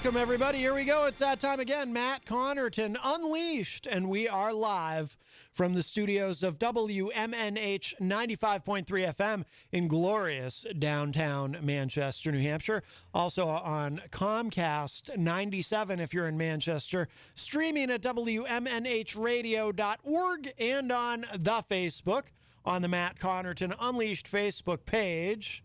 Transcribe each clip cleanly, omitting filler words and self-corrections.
Welcome, everybody. Here we go. It's that time again. Matt Connarton Unleashed, and we are live from the studios of WMNH 95.3 FM in glorious downtown Manchester, New Hampshire. Also on Comcast 97 if you're in Manchester. Streaming at WMNHradio.org and on the Facebook on the Matt Connarton Unleashed Facebook page.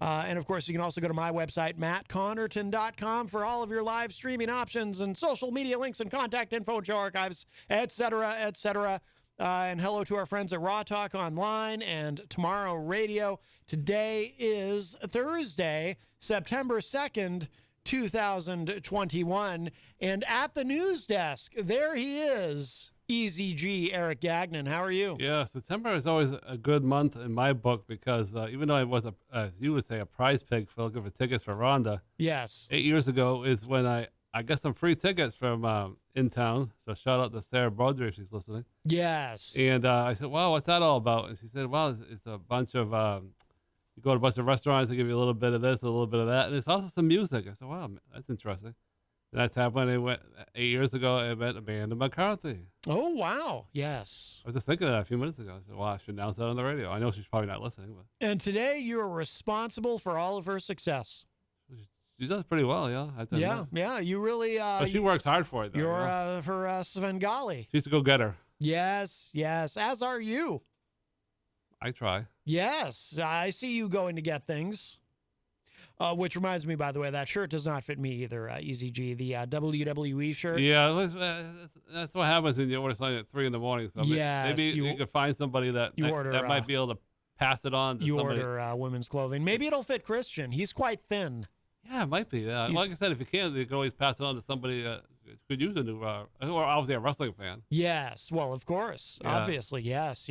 And, of course, you can also go to my website, mattconnerton.com, for all of your live streaming options and social media links and contact info and show archives, et cetera, et cetera. And hello to our friends at Raw Talk Online and Tomorrow Radio. Today is Thursday, September 2nd, 2021. And at the news desk, there he is, Eazy-G, Eric Gagnon. How are you? Yeah, September is always a good month in my book because even though I was, as you would say, a prize pig for looking for tickets for Rhonda. Yes. 8 years ago is when I got some free tickets from in town. So shout out to Sarah Broderick if she's listening. Yes. And I said, wow, what's that all about? And she said, well, it's a bunch of, you go to a bunch of restaurants, they give you a little bit of this, a little bit of that. And it's also some music. I said, wow, that's interesting. And that's happened when I went 8 years ago. I met Amanda McCarthy. Oh, wow. Yes. I was just thinking of that a few minutes ago. I said, well, I should announce that on the radio. I know she's probably not listening. But And today you are responsible for all of her success. she does pretty well, yeah. Yeah. You really... But she works hard for it, though. You're her Svengali. She used to go get her. Yes. As are you. I try. Yes. I see you going to get things. Which reminds me, by the way, that shirt does not fit me either, Eazy-G, the WWE shirt. Yeah, that's what happens when you order something at 3 in the morning. So yes, maybe you could find somebody that might be able to pass it on to somebody. Order women's clothing. Maybe it'll fit Christian. He's quite thin. Yeah, it might be. Yeah. Like I said, if you can, you can always pass it on to somebody that could use a new, or obviously a wrestling fan. Yes, well, of course. Yeah. Obviously, yes.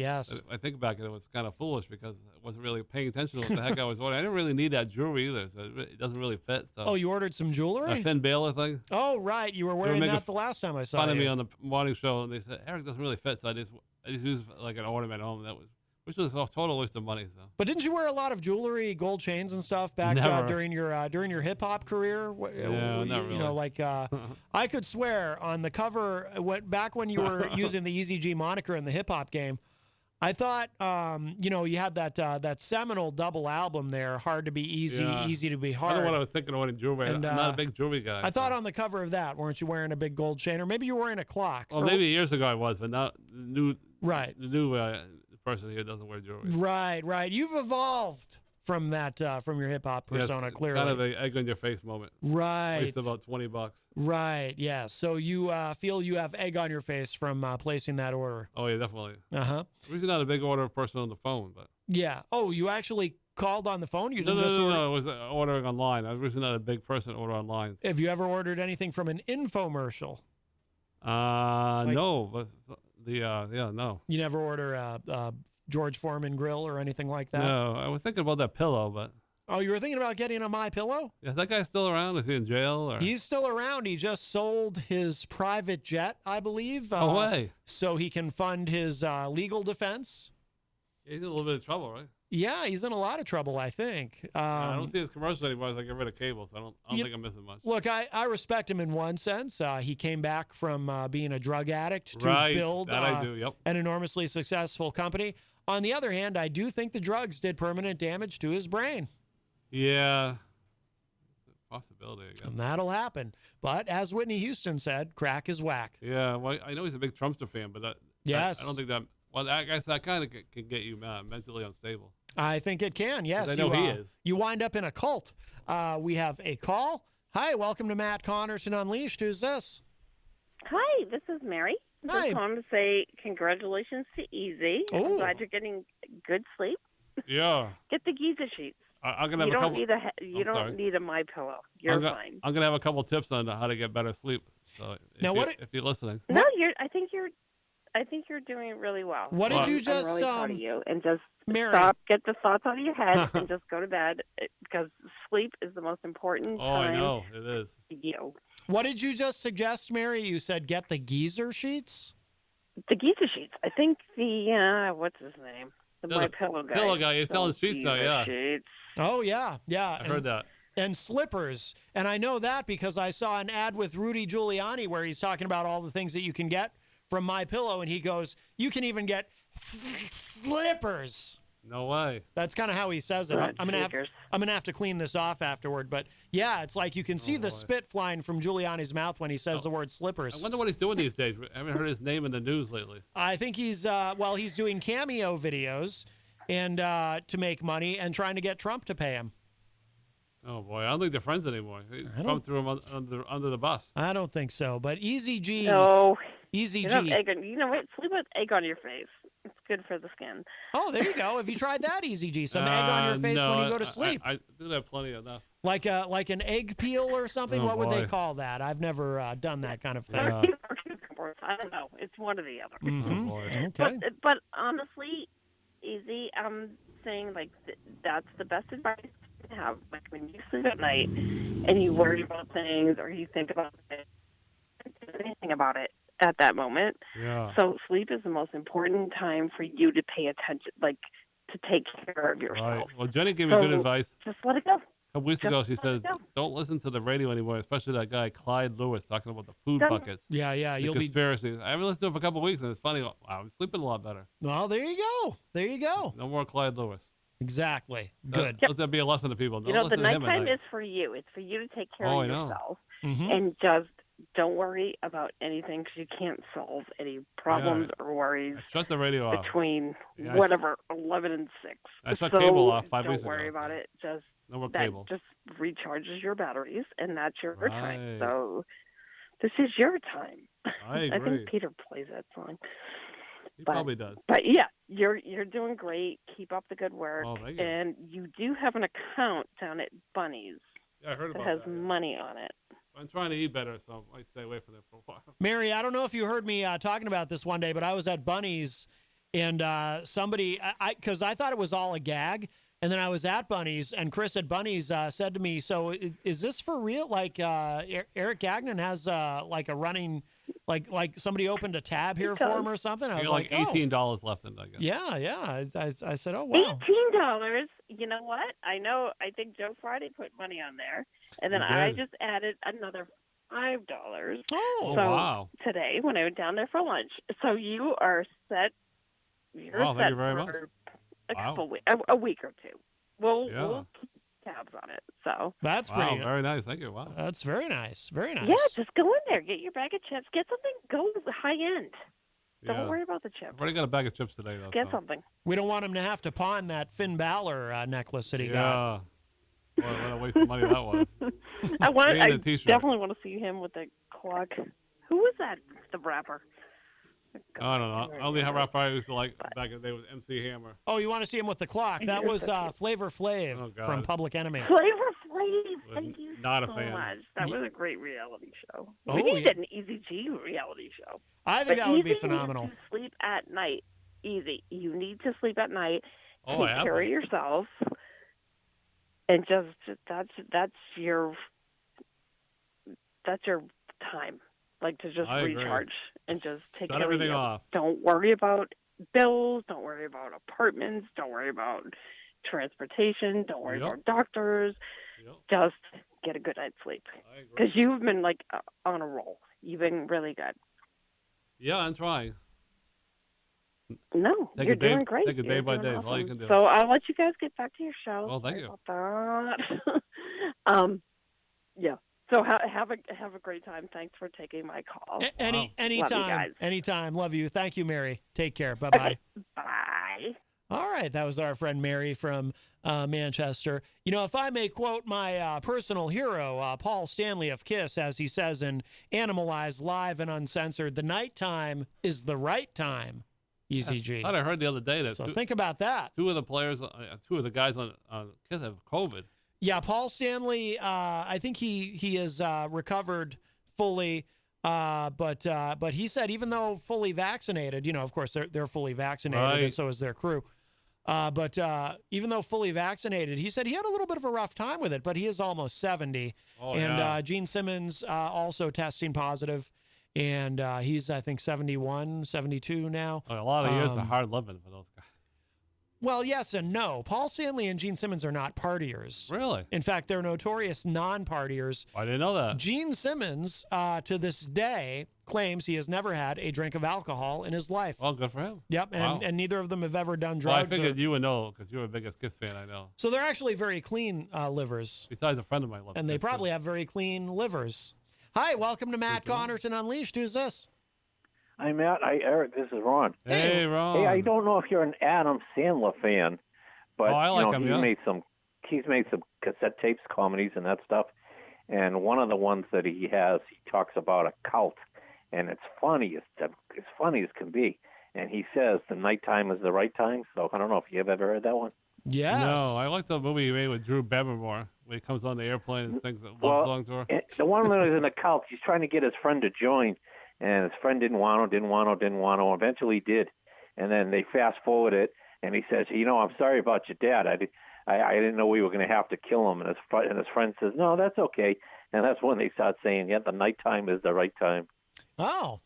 I think back and it was kind of foolish because I wasn't really paying attention to what the heck I was ordering. I didn't really need that jewelry either, so it doesn't really fit. So. Oh, you ordered some jewelry? A Finn Balor thing. Oh, right. You were wearing that the last time I saw you. Fun of me on the morning show, and they said, Eric doesn't really fit, so I just used like an ornament at home. Which was a total waste of money. So. But didn't you wear a lot of jewelry, gold chains and stuff back during your hip hop career? Yeah, not really. You know, like I could swear on the cover, back when you were using the Eazy-G moniker in the hip hop game, I thought you had that seminal double album there, Hard to Be Easy, Easy to Be Hard. I don't know what I was thinking of wearing jewelry. I'm not a big jewelry guy. I thought on the cover of that, weren't you wearing a big gold chain, or maybe you were wearing a clock? Well, maybe years ago I was, but not new. Right. The new person here doesn't wear jewelry. Right. You've evolved from that, from your hip hop persona, clearly. Kind of an egg on your face moment. Right. Waste about $20. Right. Yeah. So you feel you have egg on your face from placing that order. Oh yeah, definitely. I'm usually not a big order of person on the phone, but. Yeah. Oh, you actually called on the phone? You didn't just order? No. It was ordering online. I was usually not a big person order online. Have you ever ordered anything from an infomercial? No, but no. You never order George Foreman grill or anything like that? No, I was thinking about that pillow, but. Oh, you were thinking about getting a MyPillow? Yeah, is that guy still around? Is he in jail? Or? He's still around. He just sold his private jet, I believe. No way. So he can fund his legal defense. He's in a little bit of trouble, right? Yeah, he's in a lot of trouble, I think. I don't see his commercials anymore. I get rid of cable, so I don't think I'm missing much. Look, I respect him in one sense. He came back from being a drug addict to build an enormously successful company. On the other hand, I do think the drugs did permanent damage to his brain. Yeah. Possibility, I guess. And that'll happen. But as Whitney Houston said, crack is whack. Yeah, well, I know he's a big Trumpster fan, but yes. I don't think that. Well, I guess that kind of can get you mentally unstable. I think it can, yes. I know he is. You wind up in a cult. We have a call. Hi, welcome to Matt Connarton Unleashed. Who's this? Hi, this is Mary. Hi. Just wanted to say congratulations to Eazy. Oh. I'm glad you're getting good sleep. Yeah. Get the Giza sheets. I'm gonna have a couple. You don't need a MyPillow. You're fine. I'm gonna have a couple tips on how to get better sleep. So if you're listening. No, I think you're doing really well. What did you just? I'm really proud of you. And just Mary. stop, get the thoughts out of your head, and just go to bed because sleep is the most important time. I know it is. To you. What did you just suggest, Mary? You said get the geezer sheets? The Giza sheets. I think what's his name? The MyPillow guy. Pillow guy. He's selling sheets now, yeah. Sheets. Oh, yeah. I heard that. And slippers. And I know that because I saw an ad with Rudy Giuliani where he's talking about all the things that you can get from MyPillow, and he goes, you can even get slippers. No way. That's kind of how he says it. I'm gonna have to clean this off afterward, but yeah, it's like you can see the spit flying from Giuliani's mouth when he says the word slippers. I wonder what he's doing these days. I haven't heard his name in the news lately. I think he's he's doing cameo videos and to make money and trying to get Trump to pay him. Oh boy, I don't think they're friends anymore. Trump threw him under the bus. I don't think so, but Eazy-G. No. Eazy-G. You know what? Sleep with egg on your face. It's good for the skin. Oh, there you go. Have you tried that, Eazy-G? Some egg on your face when you go to sleep. I do that plenty enough. Like an egg peel or something? Oh, what would they boy. call that? I've never done that kind of thing. I don't know. It's one or the other. Mm-hmm. Oh, boy. Okay. But honestly, Easy, I'm saying like that's the best advice you can have. Like when you sleep at night and you worry about things or you think about it, don't do anything about it at that moment. Yeah. So sleep is the most important time for you to pay attention, like to take care of yourself. Right. Well, Jenny gave me good advice. Just let it go. A couple weeks ago, she says, don't listen to the radio anymore, especially that guy, Clyde Lewis, talking about the food buckets. Yeah, you'll conspiracies. I haven't listened to it for a couple weeks, and it's funny. Wow, I'm sleeping a lot better. Well, there you go. No more Clyde Lewis. Exactly. Good. Let that be a lesson to people. Don't The listen to him at nighttime night. is for you. It's for you to take care Oh, of I know. yourself. Mm-hmm. And just don't worry about anything because you can't solve any problems or worries I shut the radio off. between Yeah, whatever 11 and 6. I shut so cable off 5 weeks don't ago. worry about it. Just No more that cable. just recharges your batteries, and that's your Right. time. So this is your time. I agree. I think Peter plays that song. He probably does. But yeah, you're doing great. Keep up the good work. Oh, thank you. And you do have an account down at Bunny's Yeah, I heard that about has that. Yeah. money on it. I'm trying to eat better, so I might stay away from it for a while. Mary, I don't know if you heard me talking about this one day, but I was at Bunny's and somebody, because I thought it was all a gag. And then I was at Bunny's, and Chris at Bunny's said to me, "So is this for real? Like Eric Gagnon has like a running, like somebody opened a tab here for him or something?" I was like, $18 left in it, I guess. Yeah. I said, "Oh wow, $18. You know what? I know. I think Joe Friday put money on there, and then I just added another $5. Oh, wow! Today when I went down there for lunch. So you are set. You're Wow, set thank you very for much. a week or two. We'll keep tabs on it. So that's pretty. Very nice. Thank you. Wow. That's very nice. Very nice. yeah, just go in there, get your bag of chips, get something. Go high end. Don't worry about the chips. I've already got a bag of chips today, though. Get something. We don't want him to have to pawn that Finn Balor necklace that he got. Yeah. What a waste of money that was. I the t-shirt. definitely want to see him with the clock. Who was that? The rapper. I don't know. Only how rap I used to like back in the day was MC Hammer. Oh, you want to see him with the clock? That was Flavor Flav from Public Enemy. Flavor Flav. Thank you Not a so fan. much. That was a great reality show. Oh, We need an Eazy-G reality show. I think that would be Easy phenomenal. needs to sleep at night. Easy. You need to sleep at night. Oh, Take I have care one. of yourself. And just that's your time. Like to just I agree. recharge and just take Shut care of everything you. off. Don't worry about bills. Don't worry about apartments. Don't worry about transportation. Don't worry about doctors. Yep. Just get a good night's sleep. I agree. Because you've been like on a roll. You've been really good. Yeah, I'm trying. No, Take you're it day- doing great. take it day You're by doing day. That's all you awesome. can do. So I'll let you guys get back to your show. Oh, thank you. Sorry about that. Yeah. So have a great time. Thanks for taking my call. Anytime. Love you. Thank you, Mary. Take care. Bye-bye. Okay. Bye. All right. That was our friend Mary from Manchester. You know, if I may quote my personal hero, Paul Stanley of KISS, as he says in Animalized, Live and Uncensored, the nighttime is the right time, Eazy-G. I thought I heard the other day that So think about that. two of the players, two of the guys on KISS have COVID. Yeah, Paul Stanley, I think he is recovered fully, but he said even though fully vaccinated, you know, of course they're fully vaccinated, Right. and so is their crew. But even though fully vaccinated, he said he had a little bit of a rough time with it, but he is almost 70. Oh, and yeah. Gene Simmons also testing positive, and he's, I think, 71, 72 now. A lot of years of hard living for those guys. Well, yes and no. Paul Stanley and Gene Simmons are not partiers. Really? In fact, they're notorious non-partiers. I didn't know that. Gene Simmons, to this day, claims he has never had a drink of alcohol in his life. Well, good for him. Yep, Wow. and neither of them have ever done Well, drugs. I figured you would know because you're the biggest Kiss fan I know. So they're actually very clean livers, Besides, a friend of mine loves and they Kiss, too. probably have very clean livers. Hi, welcome to Matt Connarton Unleashed. Who's this? Hi, Matt. Hi, Eric. This is Ron. Hey, Ron. Hey, I don't know if you're an Adam Sandler fan, but Oh, I like him, he's yeah. made some cassette tapes, comedies, and that stuff. And one of the ones that he has, he talks about a cult, and it's funny as can be. And he says the nighttime is the right time. So I don't know if you've ever heard that one. Yes. No, I like the movie he made with Drew Barrymore when he comes on the airplane and sings a love Well, song to her. The one that is in a cult, he's trying to get his friend to join, and his friend didn't want to. Eventually he did. And then they fast forward it, and he says, I'm sorry about your dad. I didn't know we were going to have to kill him. And his friend says, no, that's okay. And that's when they start saying, the nighttime is the right time. Oh,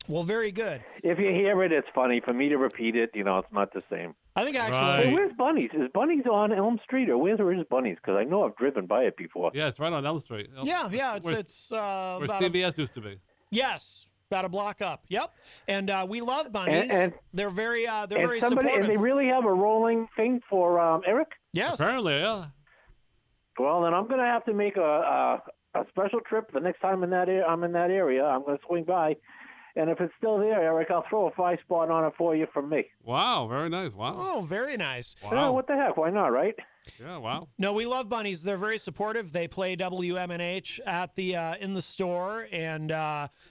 well, very good. If you hear it, it's funny. For me to repeat it, it's not the same. I think actually, Right. Hey, where's Bunny's? Is Bunny's on Elm Street, or where's Bunny's? Because I know I've driven by it before. Yeah, it's right on Elm Street. yeah, Where- it's Where about CBS used to be. yes, about a block up. Yep, and we love bunnies. And they're very and supportive. and they really have a rolling thing for Eric. yes. Apparently, yeah. Well, then I'm going to have to make a special trip the next time I'm in that area. I'm going to swing by, and if it's still there, Eric, I'll throw a 5-spot on it for you from me. Wow, very nice. Wow. Oh, very nice. Wow. What the heck? Why not, right? Yeah, wow. No, we love bunnies. They're very supportive. They play WMNH at the in the store, and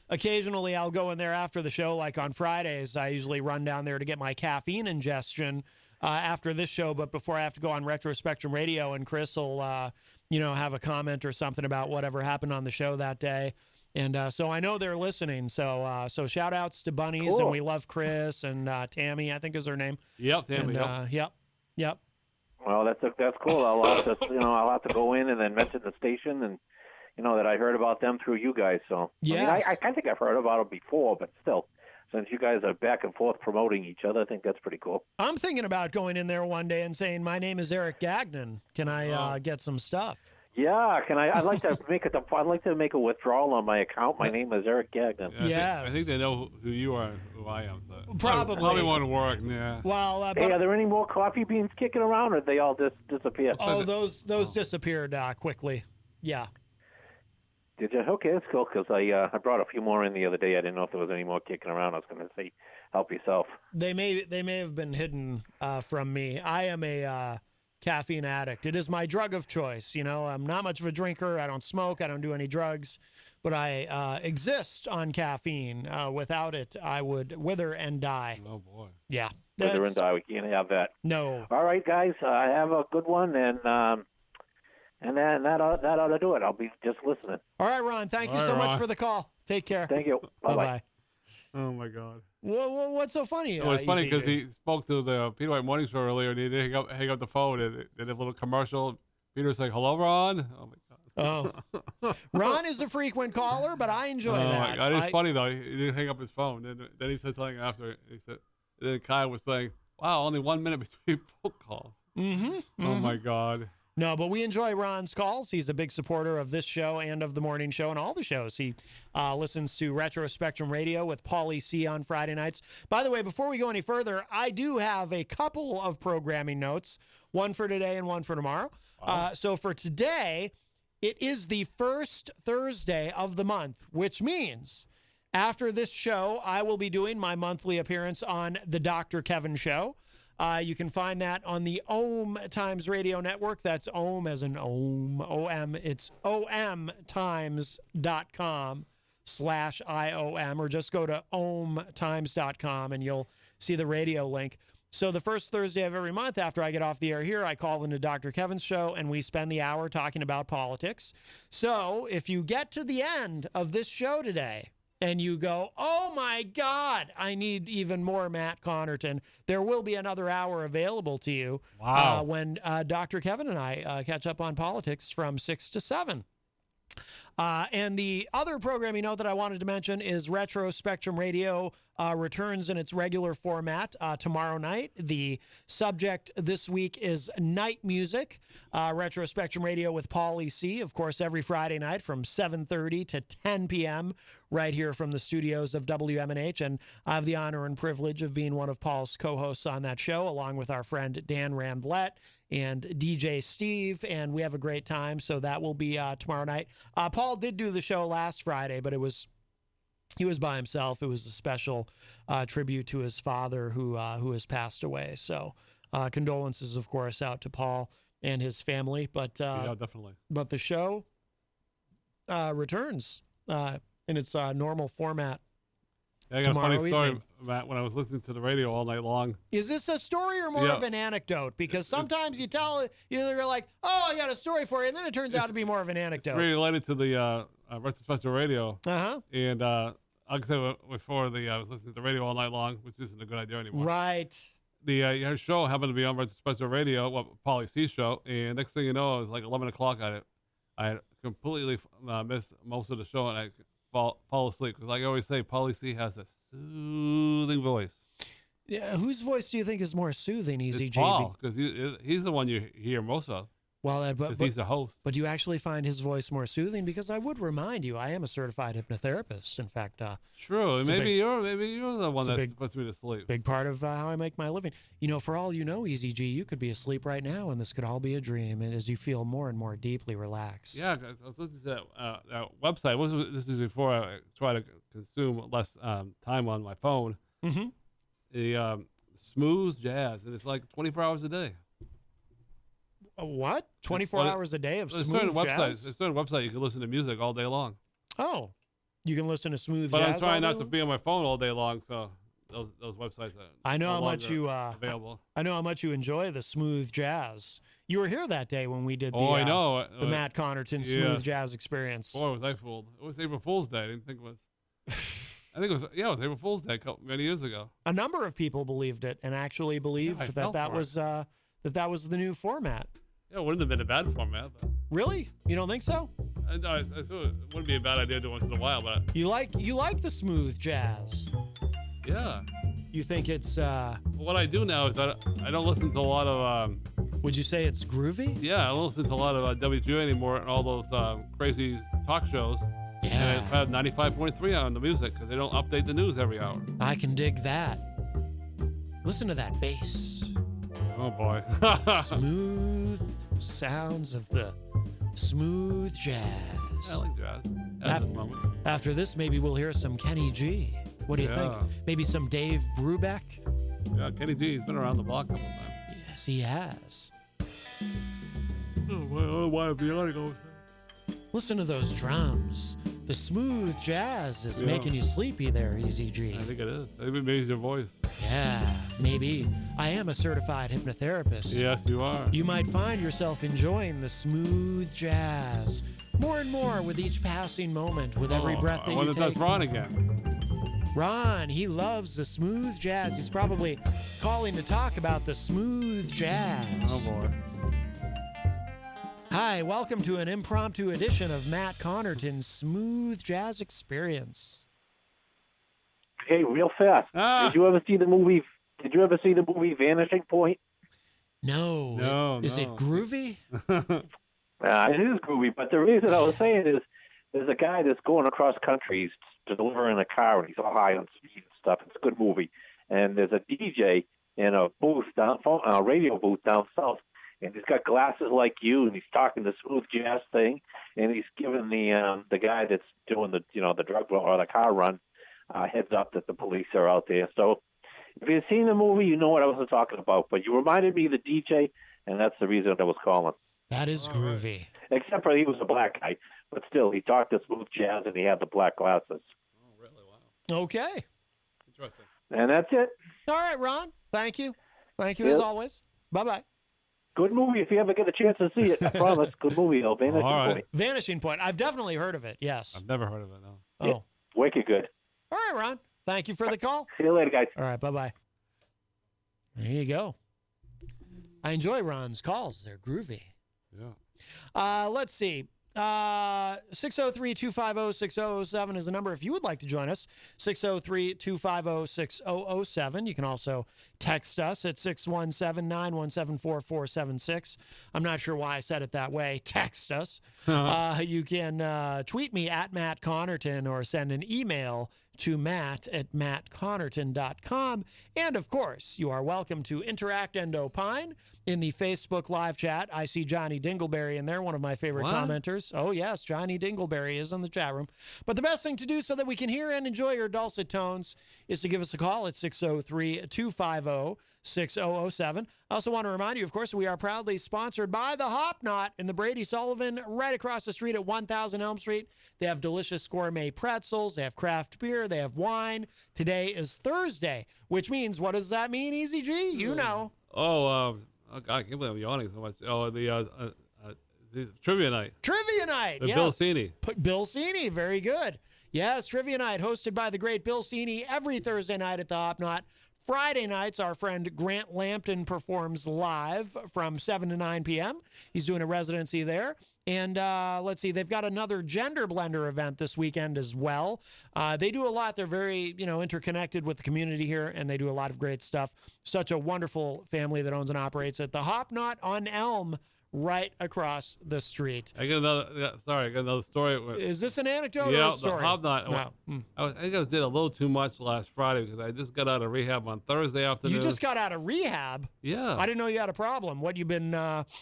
occasionally I'll go in there after the show. Like on Fridays, I usually run down there to get my caffeine ingestion after this show. But before I have to go on Retro Spectrum Radio, and Chris will have a comment or something about whatever happened on the show that day. And so I know they're listening. So shout outs to bunnies, Cool. and we love Chris and Tammy, I think is her name. Yep, Tammy. And, Yep. yep. Well, that's cool. I'll have to go in and then mention the station and that I heard about them through you guys. So Yes. I think I've heard about them before, but still, since you guys are back and forth promoting each other, I think that's pretty cool. I'm thinking about going in there one day and saying, "My name is Eric Gagnon. Can I get some stuff?" Yeah, can I? I'd like to make a withdrawal on my account. My name is Eric Gagnon. Yeah, I Yes. think they know who you are and who I am. So Probably. won't work. Yeah. Well, Hey, are there any more coffee beans kicking around, or they all just disappeared? those disappeared quickly. Yeah. Did you? Okay, that's cool. Because I brought a few more in the other day. I didn't know if there was any more kicking around. I was going to say, help yourself. They may have been hidden from me. I am a caffeine addict. It is my drug of choice. I'm not much of a drinker. I don't smoke. I don't do any drugs. But I exist on caffeine. Without it, I would wither and die. Oh boy. Yeah. Wither and That's- die. We can't have that. No. All right, guys. Have a good one, and then that ought to do it. I'll be just listening. All right, Ron. Thank you All so right, much Ron. for the call. Take care. Thank you. Bye Bye-bye. bye. Oh my God. What's so funny? It was funny Eazy-G? because he spoke to the Peter White Morning Show earlier, and he didn't hang up the phone, and they did a little commercial. Peter's like, "Hello, Ron." Oh my God. Oh, Ron is a frequent caller, but I enjoy Oh that. my God. It's funny though. He didn't hang up his phone. Then he said something after. He said, then Kai was saying, "Wow, only 1 minute between phone calls." Oh my God. No, but we enjoy Ron's calls. He's a big supporter of this show and of the morning show and all the shows. He listens to Retro Spectrum Radio with Paulie C on Friday nights. By the way, before we go any further, I do have a couple of programming notes, one for today and one for tomorrow. So for today, it is the first Thursday of the month, which means after this show, I will be doing my monthly appearance on the Dr. Kevin Show. You can find that on the Ohm Times Radio Network. That's Ohm as in Ohm, O-M. It's omtimes.com/IOM, or just go to ohmtimes.com and you'll see the radio link. So the first Thursday of every month after I get off the air here, I call into Dr. Kevin's show and we spend the hour talking about politics. So if you get to the end of this show today and you go, "Oh my God, I need even more Matt Connarton," there will be another hour available to you Wow. when Dr. Kevin and I catch up on politics from 6 to 7. And the other programming note that I wanted to mention is Retro Spectrum Radio returns in its regular format tomorrow night. The subject this week is night music. Retro Spectrum Radio with Paulie C, of course, every Friday night from 7:30 to 10 p.m. right here from the studios of WMNH. And I have the honor and privilege of being one of Paul's co-hosts on that show, along with our friend Dan Ramblett and DJ Steve, and we have a great time. So that will be tomorrow night. Paul did do the show last Friday, but he was by himself. It was a special tribute to his father who has passed away. So condolences, of course, out to Paul and his family. But yeah, definitely. But the show returns in its normal format. Yeah, I got a funny tomorrow story, evening. Matt, when I was listening to the radio all night long. Is this a story or more of an anecdote? Because sometimes you're like, oh, I got a story for you, and then it turns out to be more of an anecdote. It's related to the Retro Spectrum Radio. Uh-huh. And like I said before, I was listening to the radio all night long, which isn't a good idea anymore. Right. The show happened to be on Retro Spectrum Radio, Paulie C show, and next thing you know, it was like 11 o'clock at it. I had completely missed most of the show, and I fall asleep. Because like I always say, Paulie C has a soothing voice. Yeah, whose voice do you think is more soothing, Eazy-G? It's Paul, because he's the one you hear most of. Well, Because he's the host. But do you actually find his voice more soothing? Because I would remind you, I am a certified hypnotherapist. In fact, true. Maybe you're the one it's a that puts me to sleep. Big part of how I make my living. You know, for all you know, Eazy-G, you could be asleep right now, and this could all be a dream. And as you feel more and more deeply relaxed. Yeah, I was listening to that website. This is before I try to consume less time on my phone. Mm-hmm. The smooth jazz, and it's like 24 hours a day. What? 24 hours a day of smooth jazz? There's a certain website you can listen to music all day long. Oh, you can listen to smooth But jazz. I'm trying all not day to be on my phone all day long, so those websites are I know no how much longer you available. I know how much you enjoy the smooth jazz. You were here that day when we did I know. the Matt Connarton smooth jazz experience. Boy, was I fooled. It was April Fool's Day. I didn't think it was. I think it was April Fool's Day many years ago. A number of people believed it and actually believed that was the new format. Yeah, it wouldn't have been a bad format. But Really? You don't think so? I thought it wouldn't be a bad idea to do once in a while, but You like the smooth jazz. yeah. You think it's What I do now is I don't listen to a lot of would you say it's groovy? I don't listen to a lot of WGA anymore and all those crazy talk shows. And I have 95.3 on the music because they don't update the news every hour. I can dig that. Listen to that bass. Oh boy. Smooth sounds of the smooth jazz. I like jazz. At the moment. After this, maybe we'll hear some Kenny G. What do you think? Maybe some Dave Brubeck? Yeah, Kenny G, he's been around the block a couple times. Yes, he has. Why be on? Listen to those drums. The smooth jazz is making you sleepy there, Eazy-G. I think it is. Maybe it makes your voice. Yeah, maybe. I am a certified hypnotherapist. Yes, you are. You might find yourself enjoying the smooth jazz more and more with each passing moment, with every breath that I you wonder take. if that's Ron again. Ron, he loves the smooth jazz. He's probably calling to talk about the smooth jazz. Oh boy. Hi, welcome to an impromptu edition of Matt Connarton's Smooth Jazz Experience. Hey, real fast. Did you ever see the movie? Vanishing Point? No. Is it groovy? It is groovy, but the reason I was saying is there's a guy that's going across country. He's delivering a car, and he's all high on speed and stuff. It's a good movie. And there's a DJ in a booth a radio booth down south, and he's got glasses like you, and he's talking the smooth jazz thing, and he's giving the guy that's doing the drug or the car run heads up that the police are out there. So if you've seen the movie, you know what I was talking about. But you reminded me of the DJ, and that's the reason I was calling. That is groovy. Except for he was a black guy, but still, he talked the smooth jazz, and he had the black glasses. Oh, really? Wow. Okay. Interesting. And that's it. All right, Ron. Thank you. Thank you as always. Bye-bye. Good movie if you ever get a chance to see it. I promise. Good movie, though. Vanishing Point. Vanishing Point. I've definitely heard of it, yes. I've never heard of it, no. Oh. Yeah, wicked good. All right, Ron. Thank you for the call. See you later, guys. All right, bye-bye. There you go. I enjoy Ron's calls. They're groovy. Yeah. Let's see. 603-250-6007 is the number if you would like to join us. 603-250-6007. You can also text us at 617-917-4476. I'm not sure why I said it that way. Text us. You can tweet me at Matt Connarton or send an email to matt@mattconnerton.com. And, of course, you are welcome to interact and opine in the Facebook live chat. I see Johnny Dingleberry in there, one of my favorite commenters. Oh, yes, Johnny Dingleberry is in the chat room. But the best thing to do so that we can hear and enjoy your dulcet tones is to give us a call at 603-250-6007. I also want to remind you, of course, we are proudly sponsored by the Hop Knot in the Brady Sullivan right across the street at 1000 Elm Street. They have delicious gourmet pretzels. They have craft beer. They have wine. Today is Thursday, which means, what does that mean, Eazy-G? You know. Oh, God, I can't believe I'm yawning so much. Oh, the trivia night. Trivia night, With yes. Bill Cini. Bill Cini, very good. Yes, Trivia night hosted by the great Bill Cini every Thursday night at the Hop Knot. Friday nights, our friend Grant Lampton performs live from 7 to 9 p.m. He's doing a residency there. And let's see, they've got another Gender Blender event this weekend as well. They do a lot. They're very, interconnected with the community here, and they do a lot of great stuff. Such a wonderful family that owns and operates it. The Hop Knot on Elm, right across the street. I got another story. Is this an anecdote or Yeah, a story? the Hobnot. No. I think I did a little too much last Friday because I just got out of rehab on Thursday afternoon. You just got out of rehab? Yeah. I didn't know you had a problem. What, you've been,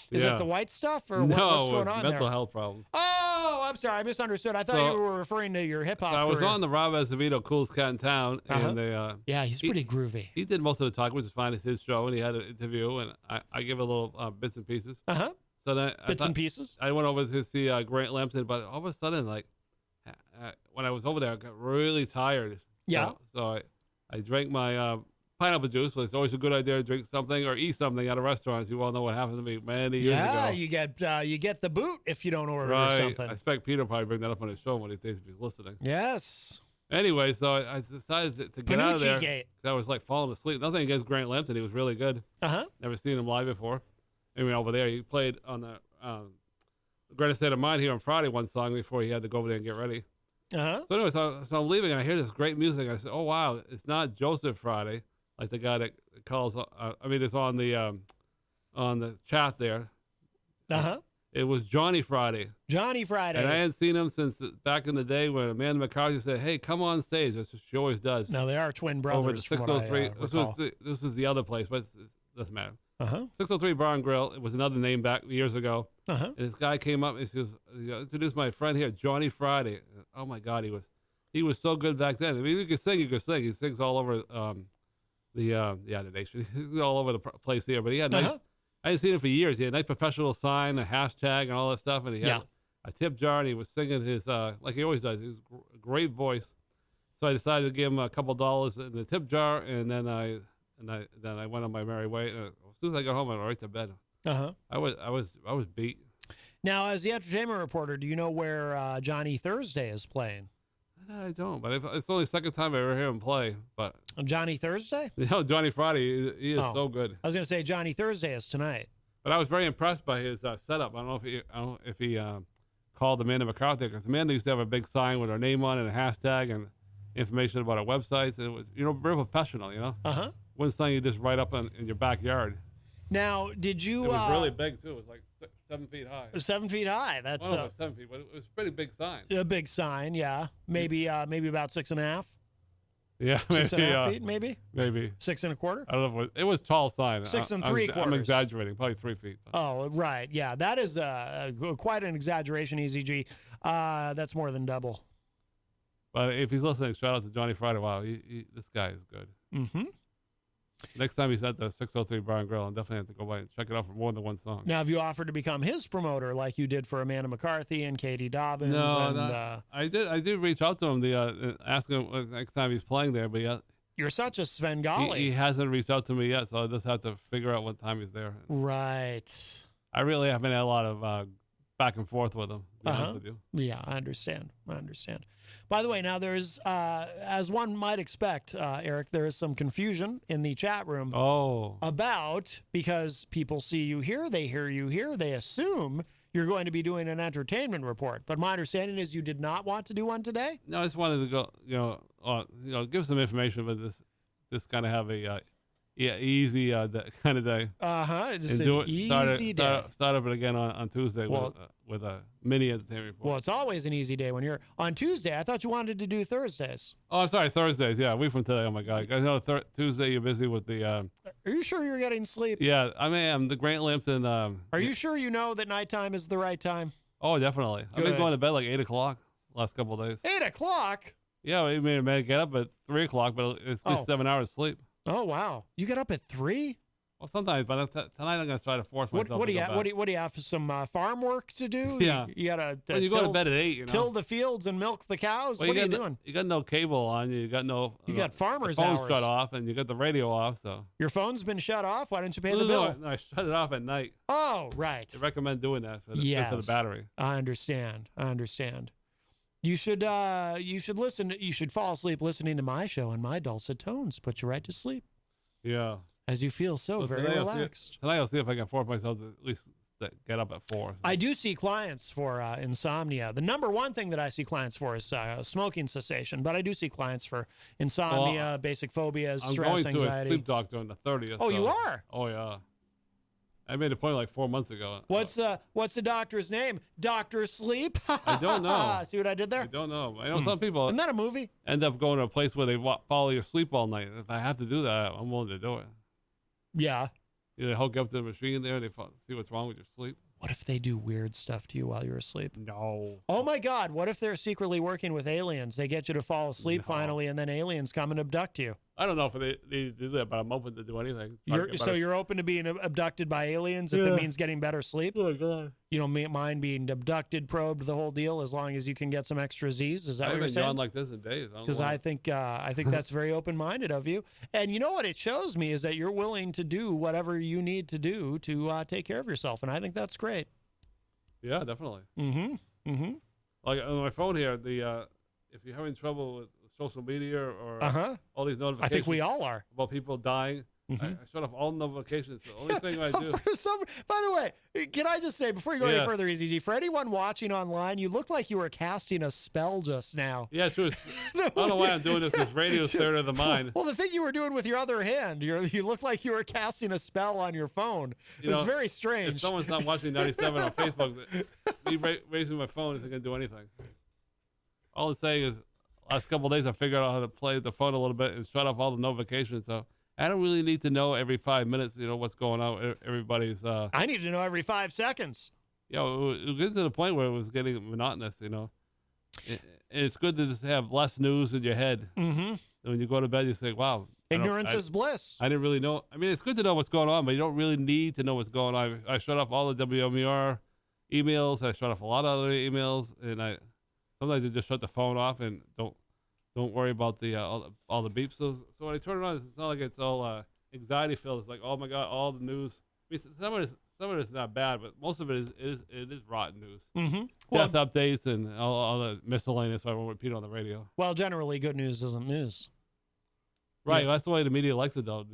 is it the white stuff or no, what's going on there? mental health problems. Oh, I'm sorry. I misunderstood. I thought you were referring to your hip hop I was career. on the Rob Azevedo Coolest Cat in Town. And yeah, he's pretty groovy. He did most of the talk, which is fine. It's his show, and he had an interview, and I give a little bits and pieces. Uh-huh. So then Bits and pieces? I went over to see Grant Lampton, but all of a sudden, when I was over there, I got really tired. Yeah. So I drank my pineapple juice. Well, it's always a good idea to drink something or eat something at a restaurant. You all know what happened to me many years ago. Yeah, you get the boot if you don't order Right. something. I expect Peter will probably bring that up on his show one of these days if he's listening. Yes. Anyway, so I decided to get out of there. Gate. I was falling asleep. Nothing against Grant Lampton. He was really good. Uh-huh. Never seen him live before. Anyway, over there, he played on the Greatest State of Mind here on Friday, one song before he had to go over there and get ready. Uh-huh. So anyway, so I'm leaving and I hear this great music. I said, "Oh wow, it's not Joseph Friday, like the guy that calls." It's on the chat there. Uh-huh. It was Johnny Friday. Johnny Friday. And I hadn't seen him since back in the day when Amanda McCarthy said, "Hey, come on stage." That's what she always does. No, they are twin brothers. Over the 603. This was the other place, but it doesn't matter. Uh-huh. 603 Bar and Grill. It was another name back years ago. Uh-huh. And this guy came up and he introduced my friend here, Johnny Friday. Oh my God, he was so good back then. I mean, you could sing. He sings all over the nation. He's all over the place here. But he had nice. Uh-huh. I hadn't seen him for years. He had a nice professional sign, a hashtag, and all that stuff. And he had a tip jar, and he was singing his like he always does. He was a great voice. So I decided to give him a couple dollars in the tip jar, and then I went on my merry way. And as soon as I got home, I went right to bed. Uh-huh. I was beat. Now, as the entertainment reporter, do you know where Johnny Thursday is playing? I don't, but it's only the second time I ever hear him play. But Johnny Thursday? Johnny Friday, he is so good. I was going to say Johnny Thursday is tonight. But I was very impressed by his setup. I don't know if he called Amanda McCarthy, because Amanda used to have a big sign with her name on it and a hashtag and information about our websites. And it was very professional. Uh-huh. Wasn't something you just write up in your backyard. Now, did you? It was really big too. It was like 7 feet high. 7 feet high. That's it was 7 feet, but it was a pretty big sign. A big sign, yeah. Maybe about 6.5. Yeah, maybe 6.5 feet, maybe. Maybe 6 1/4. I don't know. It was tall sign. 6 I'm 3/4. I'm exaggerating, probably 3 feet. Oh, right. Yeah, that is quite an exaggeration, Eazy-G. That's more than double. But if he's listening, shout out to Johnny Friday. Wow, this guy is good. Mm-hmm. Next time he's at the 603 Bar and Grill, I'll definitely have to go by and check it out for more than one song. Now, have you offered to become his promoter like you did for Amanda McCarthy and Katie Dobbins? No, I did reach out to him ask him next time he's playing there, but you're such a Svengali. He hasn't reached out to me yet, so I just have to figure out what time he's there. Right. I really haven't had a lot of back and forth with him, to be honest with you. Yeah, I understand. By the way, now there's, as one might expect, Eric, there is some confusion in the chat room about, because people see you here, they hear you here, they assume you're going to be doing an entertainment report. But my understanding is you did not want to do one today? No, I just wanted to go, give some information, but just kind of have a easy kind of day. Just And an easy day. Start up it again on Tuesday with a mini entertainment report. Well, it's always an easy day when you're on Tuesday. I thought you wanted to do Thursdays. Oh, I'm sorry, Thursdays. Yeah, a week from today. Oh my God, I know Tuesday you're busy with the. Are you sure you're getting sleep? Yeah, I mean, the Grant Lampton. Are you sure you know that nighttime is the right time? Oh, definitely. I've been going to bed like 8 o'clock last couple of days. 8 o'clock? Yeah, I mean, I may get up at 3 o'clock, but it's just 7 hours sleep. Oh wow! You get up at 3? Well, sometimes, but tonight I'm gonna try to force myself. What do you have? Some farm work to do? Yeah, you gotta. When you go to bed at 8, till the fields and milk the cows. Well, what are you doing? You got no cable on. You got no. You got farmers' hours. Phone's shut off, and you got the radio off. So your phone's been shut off. Why don't you pay the bill? No, I shut it off at night. Oh, right. I recommend doing that for the battery. I understand. You should listen. You should fall asleep listening to my show and my dulcet tones. Put you right to sleep. Yeah. As you feel very relaxed. Tonight I'll see if I can force myself to at least get up at 4. So. I do see clients for insomnia. The number one thing that I see clients for is smoking cessation, but I do see clients for insomnia, basic phobias, stress, anxiety. I'm going to a sleep doctor on the 30th. Oh, you are? Oh, yeah. I made a point like 4 months ago. What's the doctor's name? Dr. Sleep? I don't know. See what I did there? I don't know. I know some people. Isn't that a movie? End up going to a place where they follow your sleep all night. If I have to do that, I'm willing to do it. Yeah. They hook up to the machine there. They see what's wrong with your sleep. What if they do weird stuff to you while you're asleep? No. Oh my God! What if they're secretly working with aliens? They get you to fall asleep finally, and then aliens come and abduct you. I don't know if they do that, but I'm open to do anything. You're open to being abducted by aliens if it means getting better sleep? Oh, God. You don't mind being abducted, probed, the whole deal, as long as you can get some extra Z's? Is that what you're saying? I haven't yawned like this in days. Because I think that's very open-minded of you. And you know what it shows me is that you're willing to do whatever you need to do to take care of yourself, and I think that's great. Yeah, definitely. Mm-hmm. Like on my phone here, if you're having trouble with social media or all these notifications, I think we all are, about people dying. I shut off all notifications. The only thing I do. By the way, can I just say before you go any further, Eazy-G, for anyone watching online, you look like you were casting a spell just now. Yeah, true. I don't know why I'm doing this because radio's third of the mind. Well, the thing you were doing with your other hand, you look like you were casting a spell on your phone. It's very strange. If someone's not watching 97 on Facebook, me raising my phone isn't going to do anything. All I'm saying is, last couple of days I figured out how to play the phone a little bit and shut off all the notifications. So I don't really need to know every 5 minutes, what's going on. Everybody's. I need to know every 5 seconds. Yeah, it was getting to the point where it was getting monotonous. And it's good to just have less news in your head. Mm-hmm. And when you go to bed, you think, "Wow, ignorance is bliss." I didn't really know. I mean, it's good to know what's going on, but you don't really need to know what's going on. I shut off all the WMER emails. I shut off a lot of other emails, and sometimes I just shut the phone off and don't worry about the all the beeps. So when I turn it on, it's not like it's all anxiety filled. It's like, oh my God, all the news. I mean, some of it's not bad, but most of it is rotten news. Mm-hmm. Death updates and all the miscellaneous. So I won't repeat on the radio. Well, generally, good news isn't news. Right. Yeah. That's the way the media likes it, though.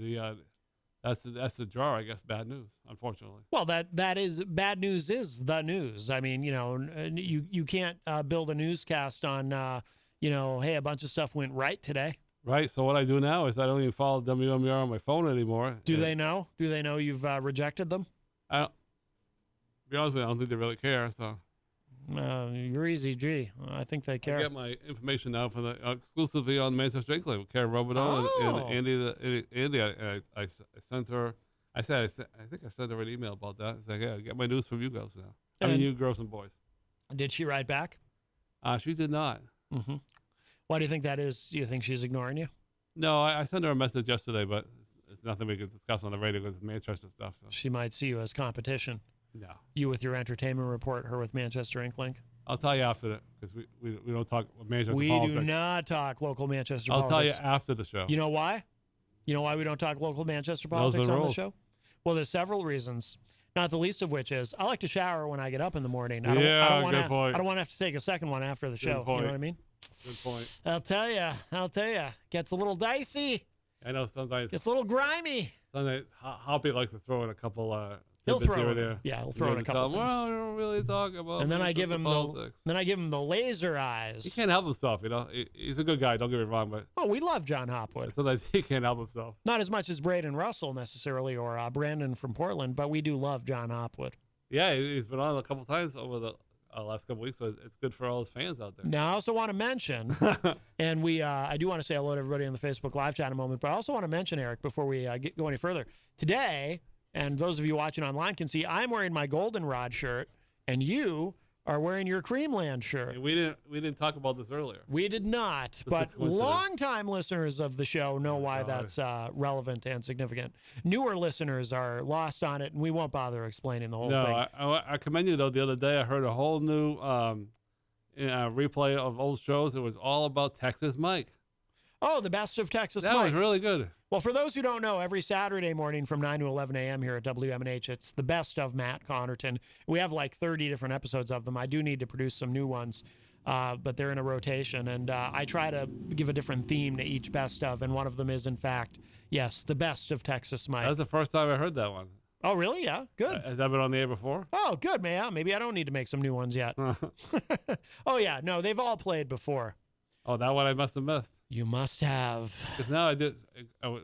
That's the jar, I guess. Bad news, unfortunately. Well, that is bad news. Is the news? I mean, you can't build a newscast on. Hey, a bunch of stuff went right today. Right. So what I do now is I don't even follow WMER on my phone anymore. Do they know? Do they know you've rejected them? To be honest with you, I don't think they really care. So. You're Eazy-G. I think they care. I get my information now from exclusively on Manchester Strength with Karen Robideau and Andy. I sent her. I think I sent her an email about that. It's like, hey, I get my news from you guys now. I mean, you girls and boys. Did she write back? She did not. Mm-hmm. Why do you think that is? Do you think she's ignoring you? No, I sent her a message yesterday, but it's nothing we could discuss on the radio because it's Manchester stuff. So. She might see you as competition. No. You with your entertainment report, her with Manchester Inklink? I'll tell you after that because we don't talk Manchester politics. We do not talk local Manchester politics. I'll politics. tell you after the show. You know why? You know why we don't talk local Manchester politics on the show? Well, there's several reasons. Not the least of which is I like to shower when I get up in the morning. I don't want to have to take a second one after the show. You know what I mean? Good point. I'll tell you. Gets a little dicey. I know sometimes. Gets a little grimy. Sometimes Hoppy likes to throw in a couple He'll tidbits throw here in, and there. yeah, he'll You throw in have a to tell couple him, things. well, you don't really talk about. And then I give him politics. the laser eyes. He can't help himself, He's a good guy. Don't get me wrong, but Oh, we love John Hopwood. sometimes he can't help himself. Not as much as Braden Russell necessarily, or Brandon from Portland, but we do love John Hopwood. Yeah, he's been on a couple times over the last couple weeks, so it's good for all his fans out there. Now, I also want to mention, and I do want to say hello to everybody on the Facebook live chat in a moment, but I also want to mention, Eric, before we go any further, today, and those of you watching online can see, I'm wearing my Goldenrod shirt, and you are wearing your Creamland shirt. We didn't talk about this earlier. We did not, but longtime listeners of the show know why that's relevant and significant. Newer listeners are lost on it, and we won't bother explaining the whole thing. No, I commend you, though. The other day, I heard a whole new replay of old shows. It was all about Texas Mike. Oh, the best of Texas That Mike. was really good. Well, for those who don't know, every Saturday morning from 9 to 11 a.m. here at WMNH, it's the best of Matt Connarton. We have like 30 different episodes of them. I do need to produce some new ones, but they're in a rotation. And I try to give a different theme to each best of, and one of them is, in fact, yes, the best of Texas Mike. That was the first time I heard that one. Oh, really? Yeah, good. Has that been on the air before? Oh, good, man. Maybe I don't need to make some new ones yet. Oh, yeah. No, they've all played before. Oh, that one I must have missed. You must have. Because now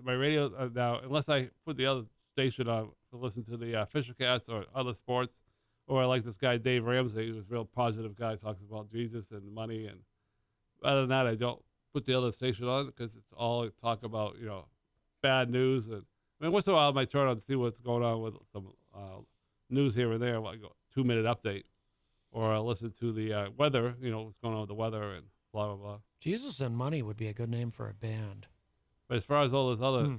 my radio, now, unless I put the other station on to listen to the Fisher Cats or other sports, or I like this guy, Dave Ramsey, who's a real positive guy, talks about Jesus and money. And other than that, I don't put the other station on because it's all talk about, bad news. And I mean, once in a while I might turn on to see what's going on with some news here and there, like a 2-minute update. Or I'll listen to the weather, what's going on with the weather and blah, blah, blah. Jesus and Money would be a good name for a band. But as far as all those other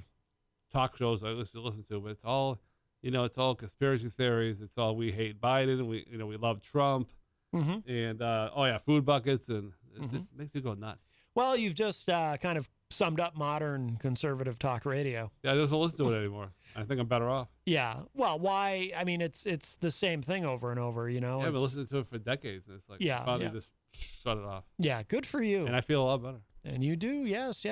talk shows I used to listen to, but it's all, it's all conspiracy theories. It's all we hate Biden. We love Trump. Mm-hmm. And, food buckets. And it just makes you go nuts. Well, you've just kind of summed up modern conservative talk radio. Yeah, I just don't listen to it anymore. I think I'm better off. Yeah. Well, why? I mean, it's the same thing over and over, Yeah, I've been listening to it for decades. And it's like, finally just shut it off. Yeah, good for you. And I feel a lot better. And you do, yes.